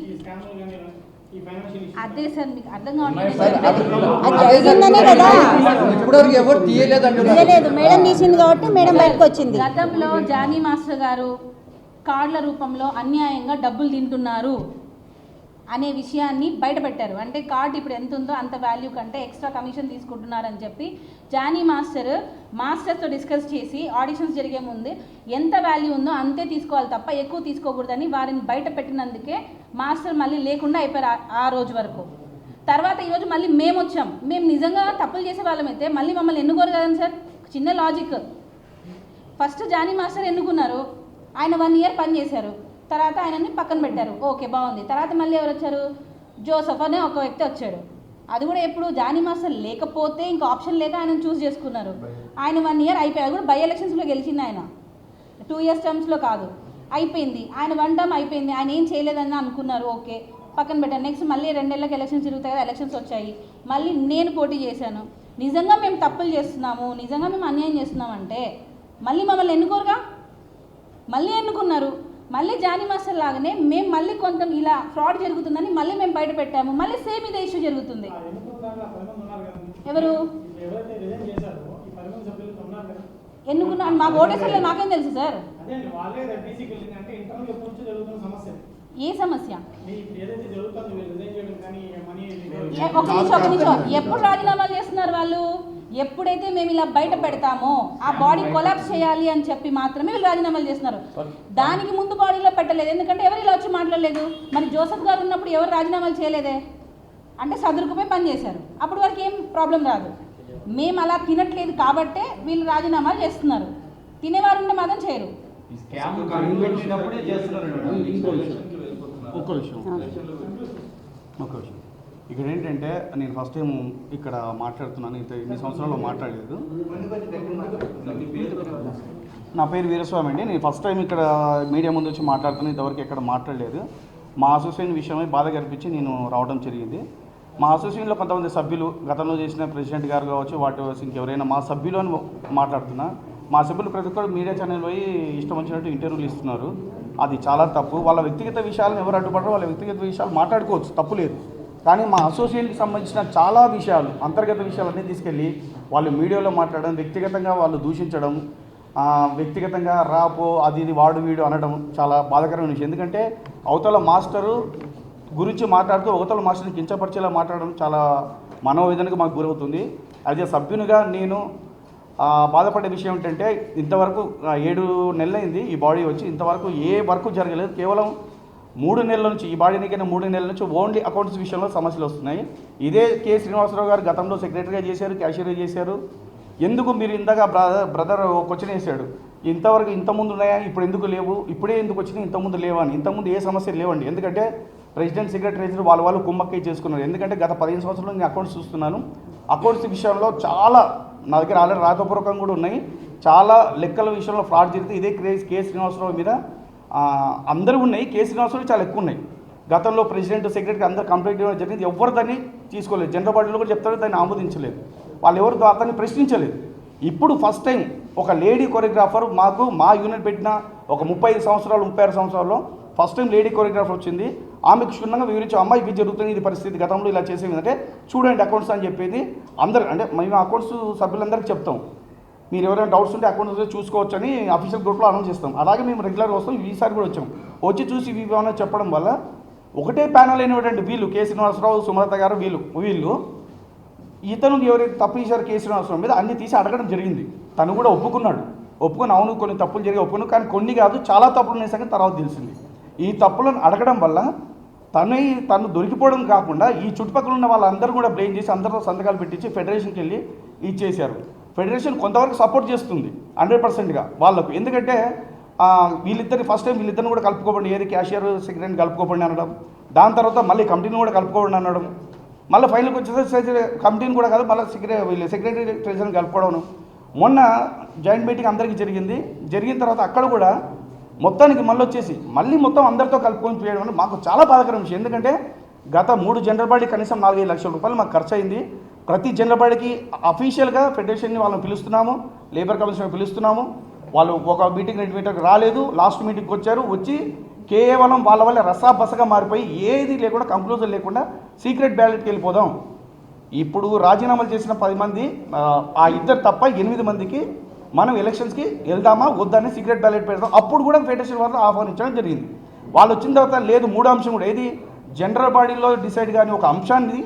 అదే సార్ మీకు అర్థం కావట్లేదు. మేడం తీసింది కాబట్టి మేడం బయటకు వచ్చింది. గతంలో జానీ మాస్టర్ గారు కార్డుల రూపంలో అన్యాయంగా డబ్బులు తింటున్నారు అనే విషయాన్ని బయటపెట్టారు. అంటే కార్డు ఇప్పుడు ఎంత ఉందో అంత వాల్యూ కంటే ఎక్స్ట్రా కమిషన్ తీసుకుంటున్నారని చెప్పి జానీ మాస్టర్స్తో డిస్కస్ చేసి ఆడిషన్స్ జరిగే ముందు ఎంత వాల్యూ ఉందో అంతే తీసుకోవాలి తప్ప ఎక్కువ తీసుకోకూడదని వారిని బయట పెట్టినందుకే మాస్టర్ మళ్ళీ లేకుండా అయిపోయారు ఆ రోజు వరకు. తర్వాత ఈరోజు మళ్ళీ మేము వచ్చాం. మేము నిజంగా తప్పులు చేసే వాళ్ళమైతే మళ్ళీ మమ్మల్ని ఎన్నుకోరు కదండి సార్. చిన్న లాజిక్. ఫస్ట్ జానీ మాస్టర్ ఎన్నుకున్నారు, ఆయన 1 ఇయర్ పనిచేశారు, తర్వాత ఆయనని పక్కన పెట్టారు, ఓకే బాగుంది. తర్వాత మళ్ళీ ఎవరు వచ్చారు? జోసఫ్ అనే ఒక వ్యక్తి వచ్చాడు. అది కూడా ఎప్పుడు జానీ మాస్టర్ లేకపోతే ఇంకా ఆప్షన్ లేక ఆయన చూస్ చేసుకున్నారు. ఆయన 1 ఇయర్ అయిపోయారు, కూడా బై ఎలక్షన్స్లో గెలిచింది ఆయన, 2 ఇయర్స్ టర్మ్స్లో కాదు. అయిపోయింది, ఆయన 1 టర్మ్ అయిపోయింది, ఆయన ఏం చేయలేదని అనుకున్నారు, ఓకే పక్కన పెట్టాను. నెక్స్ట్ మళ్ళీ 2 నెలలకు ఎలక్షన్స్ జరుగుతాయి కదా, ఎలక్షన్స్ వచ్చాయి, మళ్ళీ నేను పోటీ చేశాను. నిజంగా మేము తప్పులు చేస్తున్నాము, నిజంగా మేము అన్యాయం చేస్తున్నామంటే మళ్ళీ మమ్మల్ని ఎన్నుకోరుగా. మళ్ళీ ఎన్నుకున్నారు. మళ్ళీ జానీ మాస్టర్ లాగానే మేము మళ్ళీ కొంత ఇలా ఫ్రాడ్ జరుగుతుందని మళ్ళీ మేము బయట పెట్టాము. మళ్ళీ సేమ్ ఇదే ఇష్యూ జరుగుతుంది. ఎవరు ఎన్నుకున్నారు? మాకు ఓటేసర్లే, మాకేం తెలుసు సార్? ఏ సమస్య? ఒక నిమిషం. ఎప్పుడు రాజీనామాలు చేస్తున్నారు వాళ్ళు? ఎప్పుడైతే మేము ఇలా బయట పెడతామో ఆ బాడీ కొలాప్స్ చేయాలి అని చెప్పి మాత్రమే వీళ్ళు రాజీనామాలు చేస్తున్నారు. దానికి ముందు బాడీలో పెట్టలేదు, ఎందుకంటే ఎవరు ఇలా వచ్చి మాట్లాడలేదు. మరి జోసఫ్ గారు ఉన్నప్పుడు ఎవరు రాజీనామాలు చేయలేదే, అంటే సదురుకుపోయి పని చేశారు. అప్పుడు వరకు ఏం ప్రాబ్లం రాదు. మేము అలా తినట్లేదు కాబట్టే వీళ్ళు రాజీనామాలు చేస్తున్నారు. తినేవారు ఉంటే మాత్రం చేయరు. ఒక్క విషయం ఇక్కడ ఏంటంటే నేను ఫస్ట్ టైం ఇక్కడ మాట్లాడుతున్నాను. ఇంత 8 సంవత్సరాల్లో మాట్లాడలేదు. నా పేరు వీరస్వామి అండి. నేను ఫస్ట్ టైం ఇక్కడ మీడియా ముందు వచ్చి మాట్లాడుతున్నాను. ఇంతవరకు ఎక్కడ మాట్లాడలేదు. మా అసోసియేషన్ విషయమై బాధ కనిపించి నేను రావడం జరిగింది. మా అసోసియేషన్లో కొంతమంది సభ్యులు గతంలో చేసిన ప్రెసిడెంట్ గారు కావచ్చు, వాటి ఇంకెవరైనా మా సభ్యులు అని మాట్లాడుతున్నా. మా సభ్యులు ప్రతి ఒక్కరు మీడియా ఛానల్ పోయి ఇష్టం వచ్చినట్టు ఇంటర్వ్యూలు ఇస్తున్నారు. అది చాలా తప్పు. వాళ్ళ వ్యక్తిగత విషయాలను ఎవరు అడ్డుపడరో వాళ్ళ వ్యక్తిగత విషయాలు మాట్లాడుకోవచ్చు, తప్పు లేదు. కానీ మా అసోసియేషన్కి సంబంధించిన చాలా విషయాలు, అంతర్గత విషయాలన్నీ తీసుకెళ్ళి వాళ్ళు మీడియాలో మాట్లాడడం, వ్యక్తిగతంగా వాళ్ళు దూషించడం, వ్యక్తిగతంగా రాపో అది ఇది వాడు వీడు అనడం చాలా బాధాకరమైన విషయం. ఎందుకంటే అవతల మాస్టరు గురించి మాట్లాడుతూ అవతల మాస్టర్ని కించపరిచేలా మాట్లాడడం చాలా మనోవేదనకు మాకు గురవుతుంది. యాజ్ ఏ సభ్యునిగా నేను బాధపడే విషయం ఏంటంటే ఇంతవరకు 7 నెలలైంది ఈ బాడీ వచ్చి, ఇంతవరకు ఏ వర్క్ జరగలేదు. కేవలం 3 నెలల నుంచి ఈ బాడీనికైనా 3 నెలల నుంచి ఓన్లీ అకౌంట్స్ విషయంలో సమస్యలు వస్తున్నాయి. ఇదే కె శ్రీనివాసరావు గారు గతంలో సెక్రటరీగా చేశారు, క్యాషియర్గా చేశారు. ఎందుకు మీరు ఇందాక బ్రదర్ క్వశ్చన్ వేశాడు, ఇంతవరకు ఇంతకుముందు ఉన్నాయా, ఇప్పుడు ఎందుకు లేవు, ఇప్పుడే ఎందుకు వచ్చినాయి, ఇంతకుముందు లేవని. ఇంతకుముందు ఏ సమస్యలు లేవండి. ఎందుకంటే ప్రెసిడెంట్ సెక్రటరీ వాళ్ళు కుమ్మక్కై చేసుకున్నారు. ఎందుకంటే గత 15 సంవత్సరాలు నేను అకౌంట్స్ చూస్తున్నాను. అకౌంట్స్ విషయంలో చాలా నా దగ్గర ఆల్రెడీ రాతపూర్వకంగా కూడా ఉన్నాయి. చాలా లెక్కల విషయంలో ఫ్రాడ్ జరిగితే ఇదే కె శ్రీనివాసరావు మీద అందరూ ఉన్నాయి. కె శ్రీనివాసరావు చాలా ఎక్కువ ఉన్నాయి. గతంలో ప్రెసిడెంట్ సెక్రటరీ అందరూ కంప్లైంట్ ఇవ్వడం జరిగింది. ఎవరు దాన్ని తీసుకోలేదు. జనరల్ బాడీలో కూడా చెప్తారు దాన్ని ఆమోదించలేదు. వాళ్ళు ఎవరు అతన్ని ప్రశ్నించలేదు. ఇప్పుడు ఫస్ట్ టైం ఒక లేడీ కొరియోగ్రాఫర్ మాకు మా యూనిట్ పెట్టిన ఒక 35 సంవత్సరాలు 36 సంవత్సరాల్లో ఫస్ట్ టైం లేడీ కొరియోగ్రాఫర్ వచ్చింది. ఆమెకు క్షుణ్ణంగా వివరించి అమ్మాయి ఇది జరుగుతుంది, ఇది పరిస్థితి, గతంలో ఇలా చేసేది అంటే చూడండి అకౌంట్స్ అని చెప్పేది అందరు, అంటే మేము అకౌంట్స్ సభ్యులందరికీ చెప్తాం. మీరు ఎవరైనా డౌట్స్ ఉంటే అకౌంట్స్ చూసుకోవచ్చు అని అఫీషియల్ గ్రూప్లో అనౌన్స్ చేస్తాం. అలాగే మేము రెగ్యులర్గా వస్తాం. ఈసారి కూడా వచ్చాం. వచ్చి చూసి ఇవి ఏమైనా చెప్పడం వల్ల ఒకటే ప్యానల్ అయినటువంటి వీళ్ళు కె శ్రీనివాసరావు, సుమలత గారు, వీళ్ళు ఇతను ఎవరైతే తప్పు చేశారు కె శ్రీనివాసరావు మీద అన్ని తీసి అడగడం జరిగింది. తను కూడా ఒప్పుకొని అవును కొన్ని తప్పులు జరిగి ఒప్పుకున్నాను, కానీ కొన్ని కాదు చాలా తప్పులు ఉన్నాయి సంగతి తర్వాత తెలిసింది. ఈ తప్పులను అడగడం వల్ల తను దొరికిపోవడం కాకుండా ఈ చుట్టుపక్కల ఉన్న వాళ్ళందరూ కూడా బ్లేమ్ చేసి అందరితో సంతకాలు పెట్టించి ఫెడరేషన్కి వెళ్ళి ఇచ్చేశారు. ఫెడరేషన్ కొంతవరకు సపోర్ట్ చేస్తుంది 100%గా వాళ్ళకు. ఎందుకంటే వీళ్ళిద్దరిని ఫస్ట్ టైం వీళ్ళిద్దరిని కూడా కలుపుకోబండి, ఏది క్యాషియర్ సెక్రటరీని కలుపుకోబండి అనడం, దాని తర్వాత మళ్ళీ కమిటీని కూడా కలుపుకోబండి అనడం, మళ్ళీ ఫైనల్కి వచ్చేసరికి కమిటీని కూడా కాదు మళ్ళీ సెక్రటరీ ట్రెజరీని కలుపుకోవడం. మొన్న జాయింట్ మీటింగ్ అందరికీ జరిగిన తర్వాత అక్కడ కూడా మొత్తానికి మళ్ళీ మొత్తం అందరితో కలుపుకొని చేయడం అంటే మాకు చాలా బాధాకరం విషయం. ఎందుకంటే గత 3 జనరల్ బాడీ కనీసం 4-5 లక్షల రూపాయలు మాకు ఖర్చు అయింది. ప్రతి జనరల్ బాడీకి అఫీషియల్గా ఫెడరేషన్ని వాళ్ళని పిలుస్తున్నాము, లేబర్ కమిషన్ పిలుస్తున్నాము. వాళ్ళు ఒక మీటింగ్ 2 మీటింగ్ రాలేదు, లాస్ట్ మీటింగ్కి వచ్చి కేవలం వాళ్ళ వల్ల రసాబసగా మారిపోయి ఏది లేకుండా కంక్లూజన్ లేకుండా సీక్రెట్ బ్యాలెట్కి వెళ్ళిపోదాం. ఇప్పుడు రాజీనామాలు చేసిన 10 మంది ఆ ఇద్దరు తప్ప 8 మందికి మనం ఎలక్షన్స్కి వెళ్దామా వద్దని సీక్రెట్ బ్యాలెట్ పెడదాం. అప్పుడు కూడా ఫెడరేషన్ వాళ్ళు ఆహ్వానించడం జరిగింది. వాళ్ళు వచ్చిన తర్వాత లేదు 3వ అంశం కూడా ఏది జనరల్ బాడీలో డిసైడ్ కానీ ఒక అంశాన్ని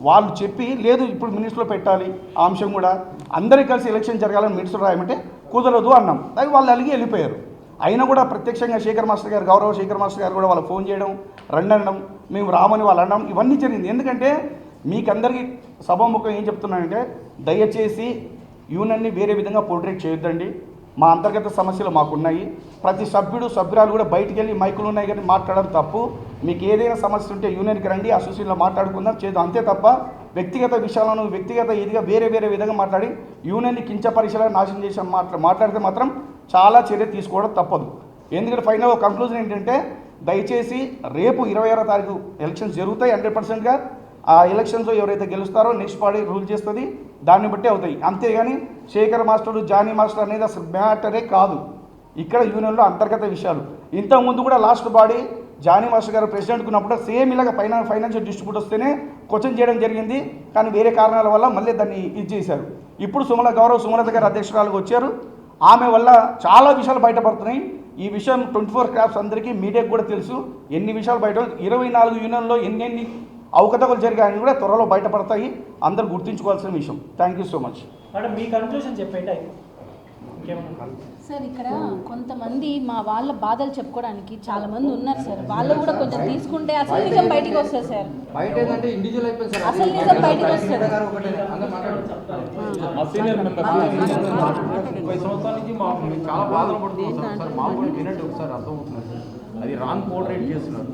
వాళ్ళు చెప్పి లేదు ఇప్పుడు మినిట్స్లో పెట్టాలి, ఆ అంశం కూడా అందరికీ కలిసి ఎలక్షన్ జరగాలని మినిట్స్లో రాయమంటే కుదరదు అన్నాం. అది వాళ్ళు అలిగి వెళ్ళిపోయారు. అయినా కూడా ప్రత్యక్షంగా శేఖర్ మాస్టర్ గారు, గౌరవ శేఖర్ మాస్టర్ గారు కూడా వాళ్ళు ఫోన్ చేయడం, రండి అనడం, మేము రామని వాళ్ళు అనడం ఇవన్నీ జరిగింది. ఎందుకంటే మీకందరికీ సభాముఖం ఏం చెప్తున్నానంటే దయచేసి యూనియన్ని వేరే విధంగా పోర్ట్రేట్ చేయొద్దండి. మా అంతర్గత సమస్యలు మాకున్నాయి. ప్రతి సభ్యురాలు కూడా బయటికి వెళ్ళి మైకులు ఉన్నాయి కానీ మాట్లాడడం తప్పు. మీకు ఏదైనా సమస్య ఉంటే యూనియన్కి రండి, అసోసియేషన్లో మాట్లాడుకుందాం చేద్దాం, అంతే తప్ప వ్యక్తిగత విషయాలను వేరేగా వేరే విధంగా మాట్లాడి యూనియన్ని కించపరిచేలా నాశనం చేసి మాట్లాడితే మాత్రం చాలా చర్య తీసుకోవడం తప్పదు. ఎందుకంటే ఫైనల్ కంక్లూజన్ ఏంటంటే దయచేసి రేపు 26వ తారీఖు ఎలక్షన్స్ జరుగుతాయి 100%గా. ఆ ఎలక్షన్స్లో ఎవరైతే గెలుస్తారో నెక్స్ట్ బాడీ రూల్ చేస్తుంది, దాన్ని బట్టి అవుతాయి. అంతేగాని శేఖర్ మాస్టర్, జానీ మాస్టర్ అనేది అసలు మ్యాటరే కాదు. ఇక్కడ యూనియన్లో అంతర్గత విషయాలు. ఇంతకుముందు కూడా లాస్ట్ బాడీ జానీ మాస్టర్ గారు ప్రెసిడెంట్ ఉన్నప్పుడు సేమ్ ఇలాగ ఫైనాన్షియల్ డిస్ట్రిబ్యూట్ వస్తేనే క్వశ్చన్ చేయడం జరిగింది. కానీ వేరే కారణాల వల్ల మళ్ళీ దాన్ని ఇది చేశారు. ఇప్పుడు గౌరవ సుమలత గారు అధ్యక్షురాలుగా వచ్చారు. ఆమె వల్ల చాలా విషయాలు బయటపడుతున్నాయి. ఈ విషయం 24 క్రాఫ్ట్స్ అందరికీ మీడియాకు కూడా తెలుసు. ఎన్ని విషయాలు బయట 24 యూనియన్లో ఎన్ని అవకతవకలు జరిగాయని కూడా త్వరలో బయటపడతాయి. అందరూ గుర్తుంచుకోవాల్సిన విషయం. Thank you so much. Madam me conclusion చెప్పండి. సార్ ఇక్కడ కొంతమంది మా వాళ్ళ బాధలు చెప్పుకోవడానికి చాలా మంది ఉన్నారు సార్. వాళ్ళు కూడా కొంచెం తీసుకుంటే అసలు నిజం బయటికి వస్తుంది సార్. బయట ఏంటంటే ఇండివిజువల్ అయిపోయింది సార్. అసలు నిజం బయటికి వస్తుంది. మా సీనియర్ మెంబర్ 30 సంవత్సరాల నుంచి మేము చాలా బాధలు పడుతున్నాం సార్. మాకు కూడా వినండి ఒకసారి అర్థమవుతున్నారు సార్. అది రాంగ్ పోర్ట్రేట్ చేస్తున్నారు.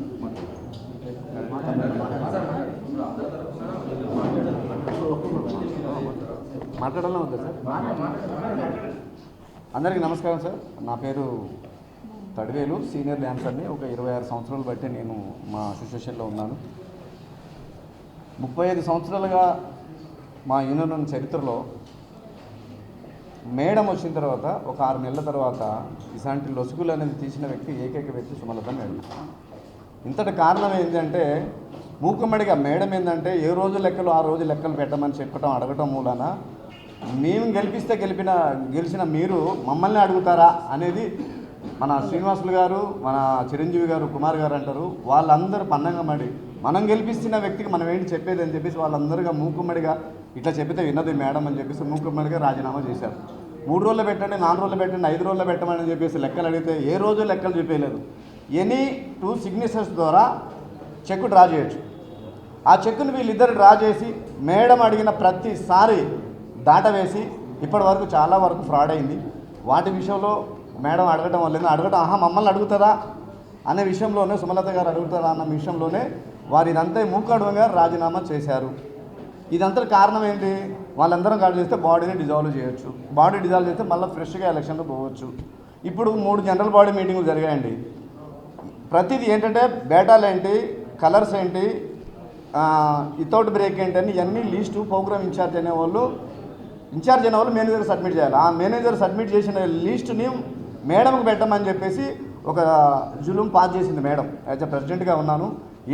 మాట్లాడాలా ఉందా సార్? అందరికీ నమస్కారం సార్. నా పేరు తడివేలు, సీనియర్ డాన్సర్ని. ఒక 26 సంవత్సరాలు బట్టి నేను మా అసోసియేషన్లో ఉన్నాను. 35 సంవత్సరాలుగా మా యూనియన్ చరిత్రలో మేడం వచ్చిన తర్వాత ఒక 6 నెలల తర్వాత ఇలాంటి లొసుగులు అనేది తీసిన ఏకైక వ్యక్తి సుమలత మేడం. ఇంతటి కారణం ఏంటంటే మూకుమ్మడిగా మేడం ఏంటంటే ఏ రోజు లెక్కలు ఆ రోజు లెక్కలు పెట్టమని చెప్పడం అడగటం మూలన మేము గెలిచిన మీరు మమ్మల్ని అడుగుతారా అనేది మన శ్రీనివాసులు గారు, మన చిరంజీవి గారు, కుమార్ గారు అంటారు. వాళ్ళందరూ పన్నంగా మనం గెలిపిస్తున్న వ్యక్తికి మనం ఏంటి చెప్పేది అని చెప్పేసి వాళ్ళందరిగా మూకుమ్మడిగా ఇట్లా చెప్పితే విన్నది మేడం అని చెప్పేసి మూకుమ్మడిగా రాజీనామా చేశారు. 3 రోజులు పెట్టండి, 4 రోజులు పెట్టండి, 5 రోజులు పెట్టమని చెప్పేసి లెక్కలు అడిగితే ఏ రోజు లెక్కలు చెప్పలేదు. ఎనీ 2 సిగ్నేచర్స్ ద్వారా చెక్ డ్రా చేయొచ్చు. ఆ చెక్కును వీళ్ళిద్దరు డ్రా చేసి మేడం అడిగిన ప్రతిసారి దాటవేసి ఇప్పటి వరకు చాలా వరకు ఫ్రాడ్ అయింది. వాటి విషయంలో మేడం అడగటం వల్ల మమ్మల్ని అడుగుతారా అనే విషయంలోనే, సుమలత గారు అడుగుతారా అన్న విషయంలోనే వారు ఇదంతా మూకడుగా రాజీనామా చేశారు. ఇదంతా కారణం ఏంటి? వాళ్ళందరం కాల్ చేస్తే బాడీని డిజాల్వ్ చేయొచ్చు. బాడీ డిజాల్వ్ చేస్తే మళ్ళీ ఫ్రెష్గా ఎలక్షన్లో పోవచ్చు. ఇప్పుడు 3 జనరల్ బాడీ మీటింగ్లు జరిగాయండి. ప్రతిదీ ఏంటంటే బేటాలు ఏంటి, కలర్స్ ఏంటి, వితౌట్ బ్రేక్ ఏంటి అని ఇవన్నీ లిస్టు ప్రోగ్రామ్ ఇన్ఛార్జ్ అయిన వాళ్ళు మేనేజర్ సబ్మిట్ చేయాలి. ఆ మేనేజర్ సబ్మిట్ చేసిన లిస్టుని మేడంకి పెట్టమని చెప్పేసి ఒక జులుం పాస్ చేసింది మేడం. యాజ్ ఎ ప్రెసిడెంట్గా ఉన్నాను,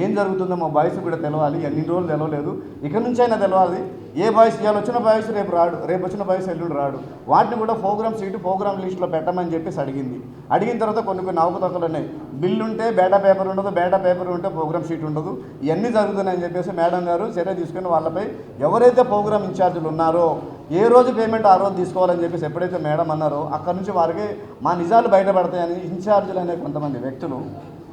ఏం జరుగుతుందో మా బాయ్స్ కూడా తెలవాలి. ఎన్ని రోజులు తెలవలేదు, ఇక నుంచి అయినా తెలవాలి. ఏ బాయ్స్ ఇవాళ వచ్చిన బాయ్స్ రేపు రాడు, రేపు వచ్చిన బాయ్స్ ఎల్లుండి రాడు. వాటిని కూడా ప్రోగ్రామ్ లిస్టులో పెట్టమని చెప్పేసి అడిగింది. అడిగిన తర్వాత కొన్ని అవకతవకలు ఉన్నాయి. బిల్లు ఉంటే బేటా పేపర్ ఉండదు, బేటా పేపర్ ఉంటే ప్రోగ్రామ్ షీట్ ఉండదు. ఇవన్నీ జరుగుతున్నాయని చెప్పేసి మేడం గారు చర్య తీసుకుని వాళ్ళపై ఎవరైతే ప్రోగ్రామ్ ఇన్ఛార్జీలు ఉన్నారో ఏ రోజు పేమెంట్ ఆ రోజు తీసుకోవాలని చెప్పేసి ఎప్పుడైతే మేడం అన్నారో అక్కడి నుంచి వారికి మా నిజాలు బయటపడతాయని ఇన్ఛార్జీలు అనే కొంతమంది వ్యక్తులు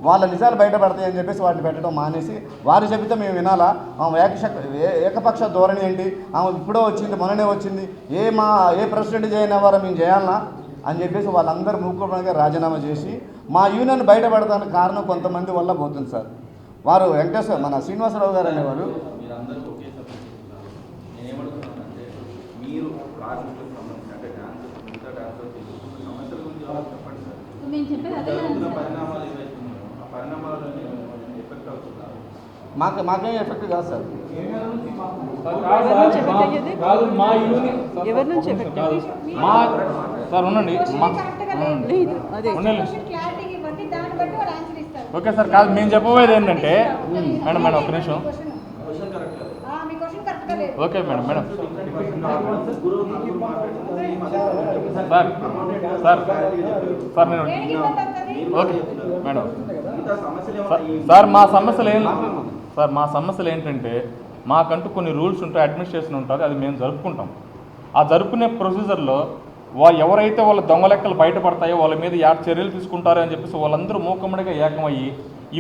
వాళ్ళ నిజాలు బయటపడతాయని చెప్పేసి వాటిని పెట్టడం మానేసి వారు చెబితే మేము వినాలా? ఏకపక్ష ధోరణి ఏంటి? ఆమె ఇప్పుడో వచ్చింది, మొన్ననే వచ్చింది, ఏ ప్రెసిడెంట్ చేయని వారో మేము చేయాలనా అని చెప్పేసి వాళ్ళందరూ మూకుమ్మడిగా రాజీనామా చేసి మా యూనియన్ బయటపడటానికి కారణం కొంతమంది వల్ల పోతుంది సార్. వారు వెంకటేశ్వర మన శ్రీనివాసరావు గారు అనేవారు మాకేం ఎఫెక్ట్ కాదు సార్. కాదు మా యూనియన్ సార్ ఉండండి ఓకే సార్. కాదు మేము చెప్పబోయేది ఏంటంటే మేడం ఒక్క నిమిషం. ఓకే మేడం సార్ నేను ఓకే మేడం సార్ మా సమస్యలు ఏంటంటే మాకంటూ కొన్ని రూల్స్ ఉంటాయి, అడ్మినిస్ట్రేషన్ ఉంటుంది, అది మేము జరుపుకుంటాం. ఆ జరుపుకునే ప్రొసీజర్లో ఎవరైతే వాళ్ళ దొంగ లెక్కలు బయటపడతాయో వాళ్ళ మీద చర్యలు తీసుకుంటారో అని చెప్పేసి వాళ్ళందరూ మూకమ్మడిగా ఏకమయ్యి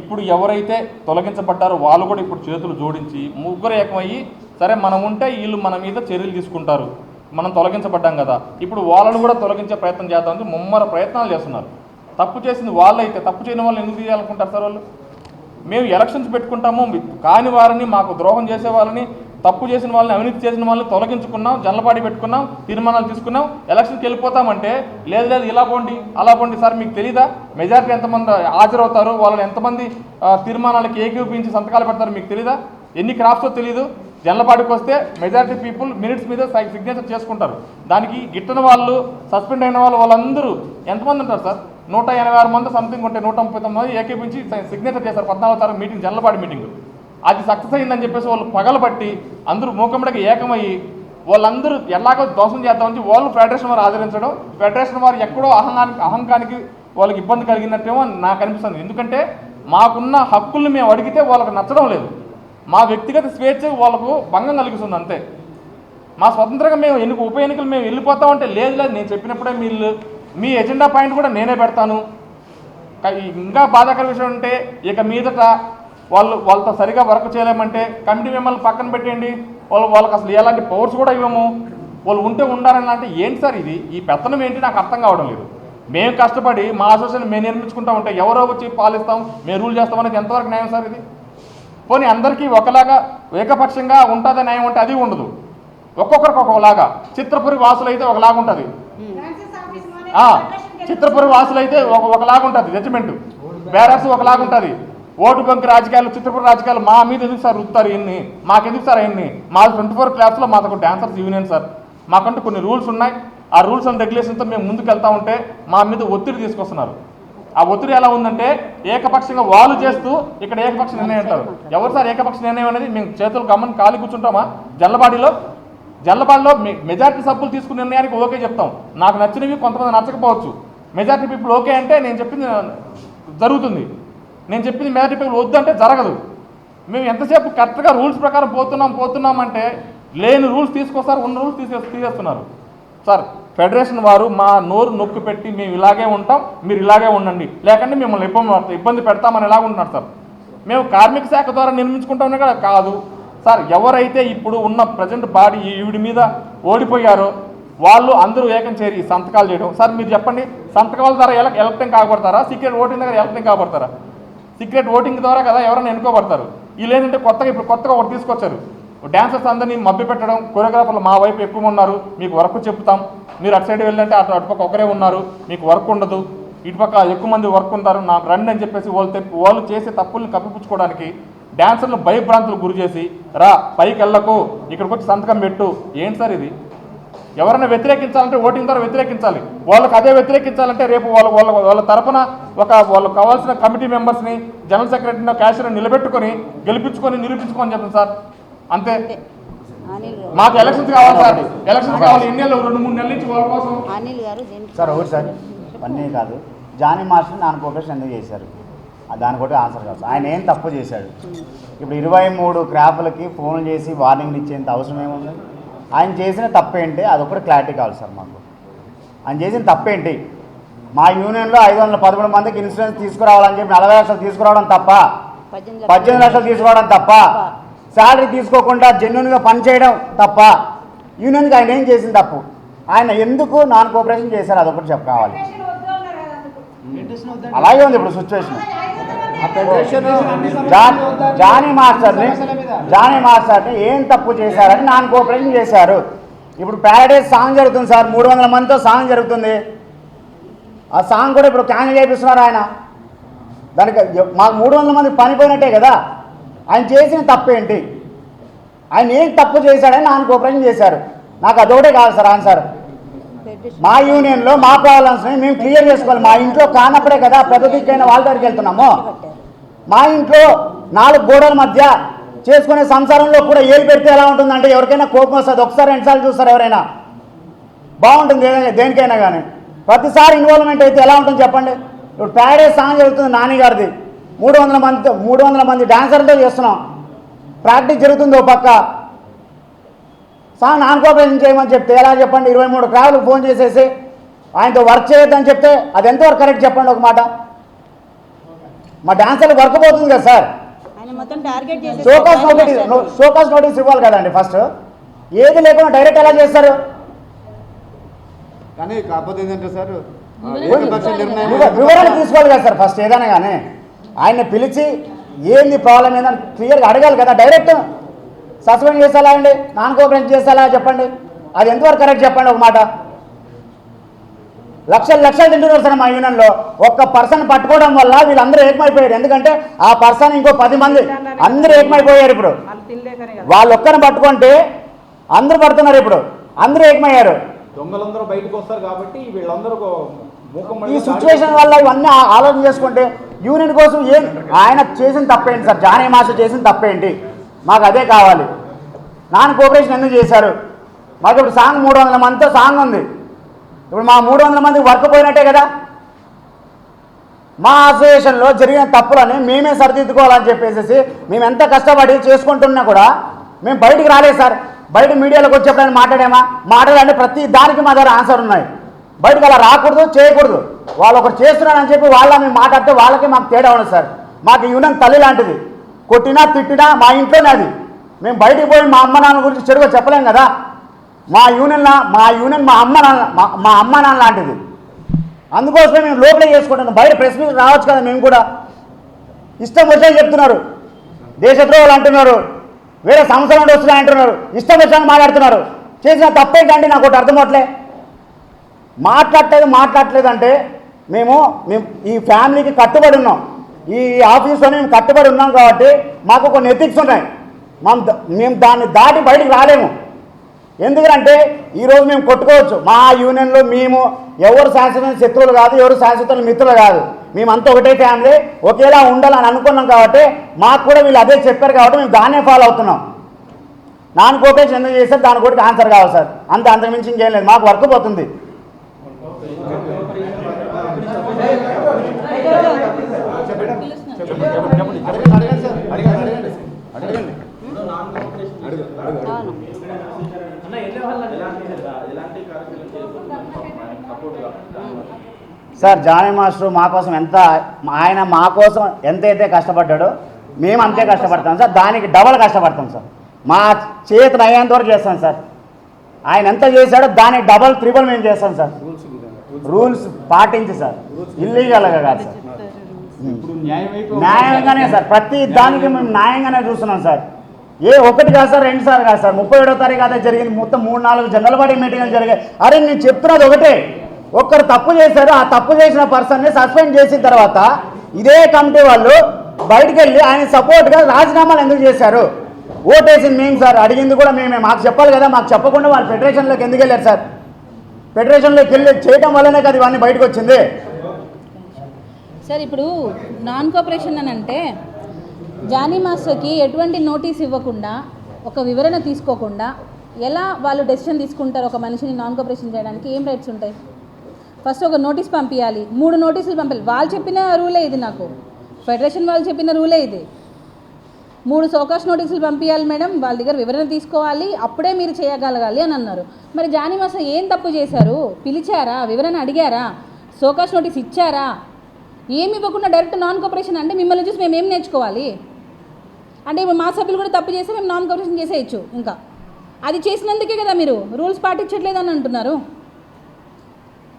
ఇప్పుడు ఎవరైతే తొలగించబడ్డారో వాళ్ళు కూడా ఇప్పుడు చేతులు జోడించి ముగ్గురు ఏకమయ్యి సరే మనం ఉంటే వీళ్ళు మన మీద చర్యలు తీసుకుంటారు, మనం తొలగించబడ్డాం కదా, ఇప్పుడు వాళ్ళను కూడా తొలగించే ప్రయత్నం చేద్దామని ముమ్మర ప్రయత్నాలు చేస్తున్నారు. తప్పు చేసింది వాళ్ళైతే తప్పు చేయని వాళ్ళు ఎందుకు తీయాలనుకుంటారు సార్? వాళ్ళు మేము ఎలక్షన్స్ పెట్టుకుంటాము, కాని వారిని మాకు ద్రోహం చేసే వాళ్ళని, తప్పు చేసిన వాళ్ళని, అవినీతి చేసిన వాళ్ళని తొలగించుకున్నాం, జనలపాడి పెట్టుకున్నాం, తీర్మానాలు తీసుకున్నాం, ఎలక్షన్కి వెళ్ళిపోతామంటే లేదు ఇలా పోండి అలా పోండి. సార్ మీకు తెలీదా మెజారిటీ ఎంతమంది హాజరవుతారు, వాళ్ళని ఎంతమంది తీర్మానాలకు ఏకీపించి సంతకాలు పెడతారు మీకు తెలీదా? ఎన్ని క్రాఫ్ట్తో తెలీదు? జనలపాడికి వస్తే మెజారిటీ పీపుల్ మినిట్స్ మీద సిగ్నేచర్ చేసుకుంటారు. దానికి గిట్టని వాళ్ళు, సస్పెండ్ అయిన వాళ్ళందరూ ఎంతమంది ఉంటారు సార్? 186 మంది సంథింగ్ ఉంటే 139 మంది ఏకీపించి సిగ్నేచర్ చేశారు 14వ తారీఖు మీటింగ్, జనలపాడి మీటింగ్. అది సక్సెస్ అయిందని చెప్పేసి వాళ్ళు పగలబట్టి అందరూ మూకమ్మడికి ఏకమయ్యి వాళ్ళందరూ ఎలాగో దోషం చేద్దామని వాళ్ళు ఫెడరేషన్ వారు ఆదరించడం, ఫెడరేషన్ వారు ఎక్కడో అహంకానికి వాళ్ళకి ఇబ్బంది కలిగినట్టేమో నాకు అనిపిస్తుంది. ఎందుకంటే మాకున్న హక్కుల్ని మేము అడిగితే వాళ్ళకి నచ్చడం లేదు, మా వ్యక్తిగత స్వేచ్ఛ వాళ్ళకు భంగం కలిగిస్తుంది అంతే. మా స్వతంత్రంగా మేము ఉప ఎన్నికలు మేము వెళ్ళిపోతామంటే లేదు నేను చెప్పినప్పుడే మీరు మీ ఎజెండా పాయింట్ కూడా నేనే పెడతాను. ఇంకా బాధాకర విషయం అంటే ఇక మీదట వాళ్ళతో సరిగా వర్క్ చేయలేమంటే కమిటీ మిమ్మల్ని పక్కన పెట్టండి, వాళ్ళకి అసలు ఎలాంటి పవర్స్ కూడా ఇవ్వము, వాళ్ళు ఉంటే ఉండాలని. అంటే ఏంటి సార్ ఇది? ఈ పెత్తనం ఏంటి నాకు అర్థం కావడం లేదు. మేము కష్టపడి మా అసోసియేషన్ మేము నిర్మించుకుంటా ఉంటే ఎవరో వచ్చి పాలిస్తాం, మేము రూల్ చేస్తాం అనేది ఎంతవరకు న్యాయం సార్ ఇది? పోనీ అందరికీ ఒకలాగా ఏకపక్షంగా ఉంటుందని న్యాయం అంటే అది ఉండదు, ఒక్కొక్కరికి ఒకలాగా. చిత్రపురి వాసులు అయితే ఒకలాగా ఉంటుంది, చిత్రపురి వాసులు అయితే ఒకలాగా ఉంటుంది జడ్జిమెంట్, బేరర్స్ ఒకలాగా ఉంటుంది. ఓటు బంక్ రాజకీయాలు, చిత్రపురి రాజకీయాలు మా మీద ఎందుకు సార్ రుత్తారు? ఇన్ని మాకెందుకు సార్ అన్ని? మా 24 క్లాస్లో మాకు డాన్సర్స్ యూనియన్ సార్, మాకంటూ కొన్ని రూల్స్ ఉన్నాయి. ఆ రూల్స్ అండ్ రెగ్యులేషన్తో మేము ముందుకు వెళ్తూ ఉంటే మా మీద ఒత్తిడి తీసుకొస్తున్నారు. ఆ ఒత్తిడి ఎలా ఉందంటే ఏకపక్షంగా వాళ్ళు చేస్తూ ఇక్కడ ఏకపక్ష నిర్ణయం అంటారు. ఎవరు సార్ ఏకపక్ష నిర్ణయం అనేది? మేము చేతులు గమ్మని ఖాళీ కూర్చుంటామా? జల్లబాడిలో మెజారిటీ సభ్యులు తీసుకున్న నిర్ణయానికి ఓకే చెప్తాం. నాకు నచ్చినవి కొంతమంది నచ్చకపోవచ్చు, మెజారిటీ పీపుల్ ఓకే అంటే నేను చెప్పింది జరుగుతుంది, నేను చెప్పింది మెజారిటీ పీపుల్ వద్దు అంటే జరగదు. మేము ఎంతసేపు కరెక్ట్గా రూల్స్ ప్రకారం పోతున్నాం అంటే లేని రూల్స్ తీసుకొస్తారు, ఉన్న రూల్స్ తీసేస్తున్నారు. సార్ ఫెడరేషన్ వారు మా నోరు నొక్కి పెట్టి మేము ఇలాగే ఉంటాం, మీరు ఇలాగే ఉండండి, లేకంటే మిమ్మల్ని ఇబ్బంది పెడతామని ఎలాగ ఉంటున్నారు సార్. మేము కార్మిక శాఖ ద్వారా నిర్మించుకుంటామని కూడా కాదు సార్. ఎవరైతే ఇప్పుడు ఉన్న ప్రజెంట్ బాడీ ఈవిడి మీద ఓడిపోయారో వాళ్ళు అందరూ ఏకం చేరి సంతకాలు చేయడం. సార్ మీరు చెప్పండి, సంతకాల ద్వారా ఎలక్టింగ్ కాబడతారా, సీక్రెట్ ఓటింగ్ దగ్గర ఎలక్టింగ్ కాబడతారా? సీక్రెట్ ఓటింగ్ ద్వారా కదా ఎవరైనా ఎన్నుకోబడతారు. వీళ్ళు ఏంటంటే కొత్తగా ఒకటి తీసుకొచ్చారు, డ్యాన్సర్స్ అందరినీ మభ్య పెట్టడం. కొరియోగ్రాఫర్లు మా వైపు ఎక్కువ ఉన్నారు, మీకు వర్క్ చెప్తాం, మీరు అటు సైడ్ వెళ్ళంటే అటుపక్క ఒకరే ఉన్నారు, మీకు వర్క్ ఉండదు, ఇటుపక్క ఎక్కువ మంది వర్క్ ఉంటారు, నాకు రండి అని చెప్పేసి వాళ్ళు చేసే తప్పుల్ని కప్పిపుచ్చుకోవడానికి డ్యాన్సర్లు భయభ్రాంతులు గురి చేసి రా పైకి వెళ్ళకు, ఇక్కడికి వచ్చి సంతకం పెట్టు. ఏంటి సార్ ఇది? ఎవరైనా వ్యతిరేకించాలంటే ఓటింగ్ ద్వారా వ్యతిరేకించాలి. వాళ్ళకి అదే వ్యతిరేకించాలంటే రేపు వాళ్ళ తరపున వాళ్ళకి కావాల్సిన కమిటీ మెంబర్స్ని, జనరల్ సెక్రటరీని, క్యాషియర్ని నిలబెట్టుకొని నిరూపించుకొని చెప్పండి సార్. అంతే. మాకు ఎలక్షన్స్ కావాలి సార్, ఎలక్షన్స్ కావాలి. ఎన్ని నెలలు, 2-3 నెలల నుంచి వాళ్ళ కోసం. సార్ ఒకటి సార్, అన్నీ కాదు, జానీ మాస్టర్ నాన్ కోఆపరేషన్ ఎందుకు చేశారు దానికి ఒకటి ఆన్సర్ కాదు. ఆయన ఏం తప్పు చేశాడు? ఇప్పుడు 23 క్రాఫ్లకి ఫోన్ చేసి వార్నింగ్లు ఇచ్చేంత అవసరం ఏముంది? ఆయన చేసిన తప్పేంటి అదొకటి క్లారిటీ కావాలి సార్ మాకు. ఆయన చేసిన తప్పేంటి? మా యూనియన్లో 513 మందికి ఇన్సూరెన్స్ తీసుకురావాలని చెప్పి 40 లక్షలు తీసుకురావడం తప్ప, 18 లక్షలు తీసుకోవడం తప్ప, శాలరీ తీసుకోకుండా జెన్యున్గా పనిచేయడం తప్ప, యూనియన్కి ఆయన ఏం చేసిన తప్పు? ఆయన ఎందుకు నాన్ కోఆపరేషన్ చేశారు అదొకటి కావాలి. అలాగే ఉంది ఇప్పుడు సిచ్యువేషన్. జానీ మాస్టర్ని ఏం తప్పు చేశారని నాన్ కోఆపరేషన్ చేశారు. ఇప్పుడు ప్యారడైజ్ సాంగ్ జరుగుతుంది సార్, 300 మందితో సాంగ్ జరుగుతుంది. ఆ సాంగ్ కూడా ఇప్పుడు క్యాన్సిల్ చేపిస్తున్నారు ఆయన. దానికి మాకు 300 మంది పనిపోయినట్టే కదా. ఆయన చేసిన తప్పేంటి? ఆయన ఏం తప్పు చేశాడని నాన్ కోఆపరేషన్ చేశారు. నాకు అదొకటే కాదు సార్ ఆన్సర్. మా యూనియన్లో మా ప్రాబ్లమ్స్ని మేము క్లియర్ చేసుకోవాలి. మా ఇంట్లో కానప్పుడే కదా పెద్ద దిక్కైన వాళ్ళ దగ్గరికి వెళ్తున్నాము. మా ఇంట్లో 4 గోడల మధ్య చేసుకునే సంసారంలో కూడా ఏలు పెడితే ఎలా ఉంటుందంటే ఎవరికైనా కోపం వస్తుంది. ఒకసారి 2 సార్లు చూస్తారు ఎవరైనా, బాగుంటుంది దేనికైనా కానీ. ప్రతిసారి ఇన్వాల్వ్మెంట్ అయితే ఎలా ఉంటుంది చెప్పండి? ఇప్పుడు ప్యారడైజ్ సాంగ్ జరుగుతుంది నాని గారిది, 300 మంది డాన్సర్లతో చేస్తున్నాం, ప్రాక్టీస్ జరుగుతుంది. ఓ పక్క సాంగ్ నాన్ కోఆపరేషన్ చేయమని చెప్తే ఎలా చెప్పండి? 23 క్రాఫ్ట్లకు ఫోన్ చేసేసి ఆయనతో వర్క్ చేయొద్దని చెప్తే అది ఎంతవరకు కరెక్ట్ చెప్పండి ఒక మాట? మా డాన్సర్లు వర్క్ పోతుంది కదా సార్. షోకాస్ నోటీస్ ఇవ్వాలి కదండి ఫస్ట్. ఏది లేకుండా డైరెక్ట్ ఎలా చేస్తారు? కానీ కాకపోతే ఏంటంటే సార్ వివరణ తీసుకోవాలి కదా సార్ ఫస్ట్. ఏదైనా కానీ ఆయన్ని పిలిచి ఏంది ప్రాబ్లం ఏందని క్లియర్గా అడగాలి కదా. డైరెక్ట్ సస్పెండ్ చేసేలా అండి, నాన్ కోఆపరేషన్ చేసేలా చెప్పండి? అది ఎంతవరకు కరెక్ట్ చెప్పండి ఒక మాట? లక్షలు తింటున్నారు సార్ మా యూనియన్లో. ఒక్క పర్సన్ పట్టుకోవడం వల్ల వీళ్ళందరూ ఏకమైపోయారు. ఎందుకంటే ఆ పర్సన్ ఇంకో 10 మంది అందరూ ఏకమైపోయారు. ఇప్పుడు వాళ్ళు ఒక్కరిని పట్టుకుంటే అందరూ పడుతున్నారు. ఇప్పుడు అందరూ ఏకమయ్యారు. దొంగలందరూ బయటకు వస్తారు కాబట్టి వీళ్ళందరూ ఈ సిచ్యువేషన్ వల్ల ఇవన్నీ ఆలోచన చేసుకుంటే యూనియన్ కోసం ఏం ఆయన చేసిన తప్పేంటి సార్? జానీ మాస్టర్ చేసిన తప్పేంటి? మాకు అదే కావాలి. నాన్ కోఆపరేషన్ ఎందుకు చేశారు? మాకు ఇప్పుడు సాంగ్ 300 మందితో సాంగ్ ఉంది. ఇప్పుడు మా 300 మందికి వర్క్ పోయినట్టే కదా. మా అసోసియేషన్లో జరిగిన తప్పులని మేమే సరిదిద్దుకోవాలని చెప్పేసి మేము ఎంత కష్టపడి చేసుకుంటున్నా కూడా మేము బయటికి రాలేదు సార్. బయట మీడియాలోకి వచ్చేప్పుడైనా మాట్లాడాలంటే ప్రతి దానికి మా దగ్గర ఆన్సర్ ఉన్నాయి. బయటకు అలా రాకూడదు, చేయకూడదు. వాళ్ళు ఒకరు చేస్తున్నారని చెప్పి మేము మాట్లాడితే వాళ్ళకి మాకు తేడా ఉండదు సార్. మాకు యూనియన్ తల్లి లాంటిది. కొట్టినా తిట్టినా మా ఇంట్లోనే అది. మేము బయటికి పోయి మా అమ్మ నాన్న గురించి చెడుగా చెప్పలేం కదా. మా యూనియన్ మా అమ్మ నాన్న లాంటిది. అందుకోసమే మేము లోపలే చేసుకుంటున్నాం. బయట ప్రెస్ మీట్ రావచ్చు కదా. మేము కూడా ఇష్టం వచ్చాయని చెప్తున్నారు, దేశద్రోహాలు అంటున్నారు, వేరే సంవత్సరం నుండి వస్తున్నాయి అంటున్నారు, ఇష్టం వచ్చాయని మాట్లాడుతున్నారు. చేసిన తప్పేంటంటే నాకు ఒకటి అర్థం అవట్లే. మాట్లాడలేదంటే మేము ఈ ఫ్యామిలీకి కట్టుబడి ఉన్నాం, ఈ ఆఫీస్లోనే మేము కట్టుబడి ఉన్నాం కాబట్టి మాకు కొన్ని ఎథిక్స్ ఉన్నాయి. మేము దాన్ని దాటి బయటికి రాలేము. ఎందుకంటే ఈరోజు మేము కొట్టుకోవచ్చు. మా యూనియన్లో మేము ఎవరు శాశ్వతమైన శత్రువులు కాదు, ఎవరు శాశ్వతమైన మిత్రులు కాదు. మేమంతా ఒకటే ఫ్యామిలీ, ఒకేలా ఉండాలని అనుకున్నాం కాబట్టి మాకు కూడా వీళ్ళు అదే చెప్పారు కాబట్టి మేము దాన్నే ఫాలో అవుతున్నాం. నాన్ కోఆపరేషన్ ఎందుకు చేస్తారు దాని కూడా ఆన్సర్ కావాలి సార్. అంతకుమించి ఇంకేం లేదు. మాకు వర్క్ పోతుంది. అవును. ఎలాంటి కార్యక్రమం చేస్తున్నాం సపోర్ట్గా సార్ జానీ మాస్టర్ మా కోసం ఆయన మా కోసం ఎంతైతే కష్టపడ్డాడో మేము అంతే కష్టపడతాం సార్, దానికి డబల్ కష్టపడతాం సార్. మా చేతిని అయ్యేంత వరకు చేస్తాం సార్. ఆయన ఎంత చేశాడో దానికి డబల్ త్రిబుల్ మేము చేస్తాం సార్. రూల్స్ పాటించి సార్, ఇల్లీగల్గా కాదు సార్, న్యాయంగానే సార్. ప్రతి దానికి మేము న్యాయంగానే చూస్తున్నాం సార్. ఒకటి కాదు సార్, 2 సార్లు కాదు సార్. 37వ తారీఖు అయితే జరిగింది, మొత్తం 3-4 జనరల్ బాడీ మీటింగ్లు జరిగాయి. అరే నేను చెప్తున్నది ఒకటే, ఒక్కరు తప్పు చేశారు, ఆ తప్పు చేసిన పర్సన్ని సస్పెండ్ చేసిన తర్వాత ఇదే కమిటీ వాళ్ళు బయటికి వెళ్ళి ఆయన సపోర్ట్గా రాజీనామాలు ఎందుకు చేశారు? ఓటేసింది మేము సార్, అడిగింది కూడా మేమే. మాకు చెప్పాలి కదా, మాకు చెప్పకుండా వాళ్ళు ఫెడరేషన్లోకి ఎందుకు వెళ్ళారు సార్? ఫెడరేషన్లోకి వెళ్ళి చేయడం వల్లనే కదా ఇవన్నీ బయటకు వచ్చింది. సార్ ఇప్పుడు నాన్ కోఆపరేషన్ అని అంటే జానీ మాస్టర్కి ఎటువంటి నోటీస్ ఇవ్వకుండా, ఒక వివరణ తీసుకోకుండా ఎలా వాళ్ళు డెసిషన్ తీసుకుంటారు? ఒక మనిషిని నాన్ కోఆపరేషన్ చేయడానికి ఏం రైట్స్ ఉంటాయి? ఫస్ట్ ఒక నోటీస్ పంపించాలి, 3 నోటీసులు పంపించాలి. వాళ్ళు చెప్పిన రూలే ఇది, నాకు ఫెడరేషన్ వాళ్ళు చెప్పిన రూలే ఇది. 3 సోకాష్ నోటీసులు పంపించాలి మేడం, వాళ్ళ దగ్గర వివరణ తీసుకోవాలి, అప్పుడే మీరు చేయగలగాలి అని అన్నారు. మరి జానీ మాస్టర్ ఏం తప్పు చేశారు? పిలిచారా? వివరణ అడిగారా? సోకాష్ నోటీస్ ఇచ్చారా? ఏమి ఇవ్వకుండా డైరెక్ట్ నాన్ కోఆపరేషన్ అంటే మిమ్మల్ని చూసి మేము ఏం నేర్చుకోవాలి? అంటే ఇప్పుడు మా సభ్యులు కూడా తప్పు చేస్తే మేము నాన్ కోఆపరేషన్ చేసేయచ్చు. ఇంకా అది చేసినందుకే కదా మీరు రూల్స్ పాటించట్లేదని అంటున్నారు.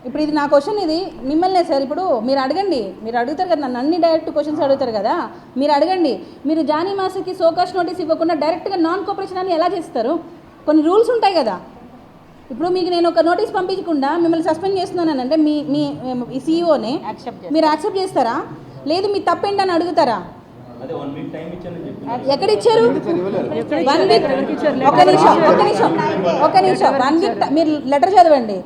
ఇప్పుడు ఇది నా క్వశ్చన్, ఇది మిమ్మల్నే సార్. ఇప్పుడు మీరు అడగండి, మీరు అడుగుతారు కదా నన్ను, అన్ని డైరెక్ట్ క్వశ్చన్స్ అడుగుతారు కదా, మీరు అడగండి. మీరు జానీ మాస్టర్కి సోకాష్ నోటీస్ ఇవ్వకుండా డైరెక్ట్గా నాన్ కోఆపరేషన్ అని ఎలా చేస్తారు? కొన్ని రూల్స్ ఉంటాయి కదా. ఇప్పుడు మీకు నేను ఒక నోటీస్ పంపించకుండా మిమ్మల్ని సస్పెండ్ చేస్తున్నానంటే మీ సీఈఓనే మీరు యాక్సెప్ట్ చేస్తారా? లేదు మీ తప్పేంటని అడుగుతారా? ఎక్కడ ఇచ్చారు? 1 వీక్. ఒక నిమిషం 1 వీక్ మీరు లెటర్ చదవండి.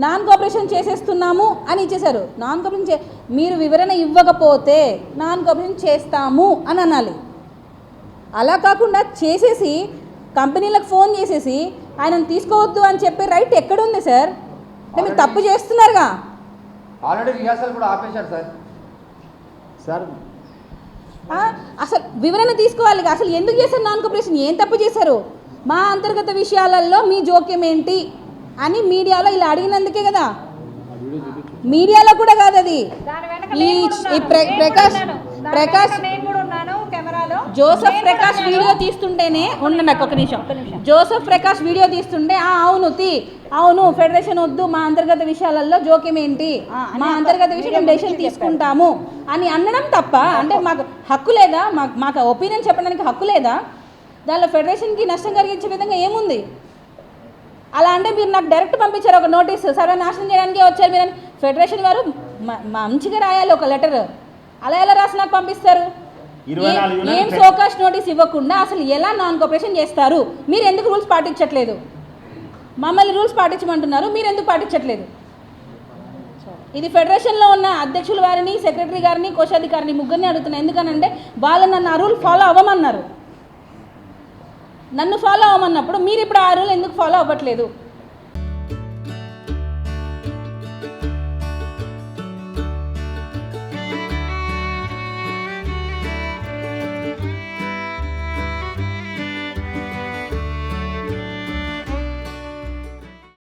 నాన్ కోఆపరేషన్ చేసేస్తున్నాము అని ఇచ్చేశారు. నాన్ కోఆపరేషన్ మీరు వివరణ ఇవ్వకపోతే నాన్ కోఆపరేషన్ చేస్తాము అని అనాలి. అలా కాకుండా చేసేసి కంపెనీలకు ఫోన్ చేసేసి ఆయనను తీసుకోవద్దు అని చెప్పే రైట్ ఎక్కడుంది సార్? అంటే మీరు తప్పు చేస్తున్నారుగా. ఆల్రెడీ రిహార్సల్ కూడా ఆపేశారు సార్. సార్ అసలు వివరణ తీసుకోవాలి. అసలు ఎందుకు చేశారు నాన్ కోఆపరేషన్? ఏం తప్పు చేశారు? మా అంతర్గత విషయాలలో మీ జోక్యం ఏంటి అని మీడియాలో ఇలా అడిగినందుకే కదా. మీడియాలో కూడా కాదు అది. జోసెఫ్ ప్రకాష్ వీడియో తీస్తుంటేనే నాకు ఒక నిమిషం. జోసెఫ్ ప్రకాష్ వీడియో తీస్తుంటే అవును ఫెడరేషన్ వద్దు, మా అంతర్గత విషయాలలో జోక్యం ఏంటి, మా అంతర్గత విషయం డెసిషన్ తీసుకుంటాము అని అనడం తప్ప అంటే మాకు హక్కు లేదా? మాకు ఒపీనియన్ చెప్పడానికి హక్కు లేదా? దానిలో ఫెడరేషన్కి నష్టం కలిగించే విధంగా ఏముంది? అలా అంటే మీరు నాకు డైరెక్ట్ పంపించారు ఒక నోటీసు, సర్వనాశనం చేయడానికి వచ్చారు మీరు అని. ఫెడరేషన్ వారు మంచిగా రాయాలి ఒక లెటర్, అలా ఎలా రాసి నాకు పంపిస్తారు? ఏం సోకాష్ నోటీస్ ఇవ్వకుండా అసలు ఎలా నాన్ కోఆపరేషన్ చేస్తారు? మీరు ఎందుకు రూల్స్ పాటించట్లేదు? మమ్మల్ని రూల్స్ పాటించమంటున్నారు, మీరు ఎందుకు పాటించట్లేదు? ఇది ఫెడరేషన్లో ఉన్న అధ్యక్షుల వారిని, సెక్రటరీ గారిని, కోశాధికారిని ముగ్గురిని అడుగుతున్నాను. ఎందుకనంటే వాళ్ళు నన్ను ఆ రూల్ ఫాలో అవ్వమన్నారు. నన్ను ఫాలో అవ్వమన్నప్పుడు మీరు ఇప్పుడు ఆ రూల్ ఎందుకు ఫాలో అవ్వట్లేదు?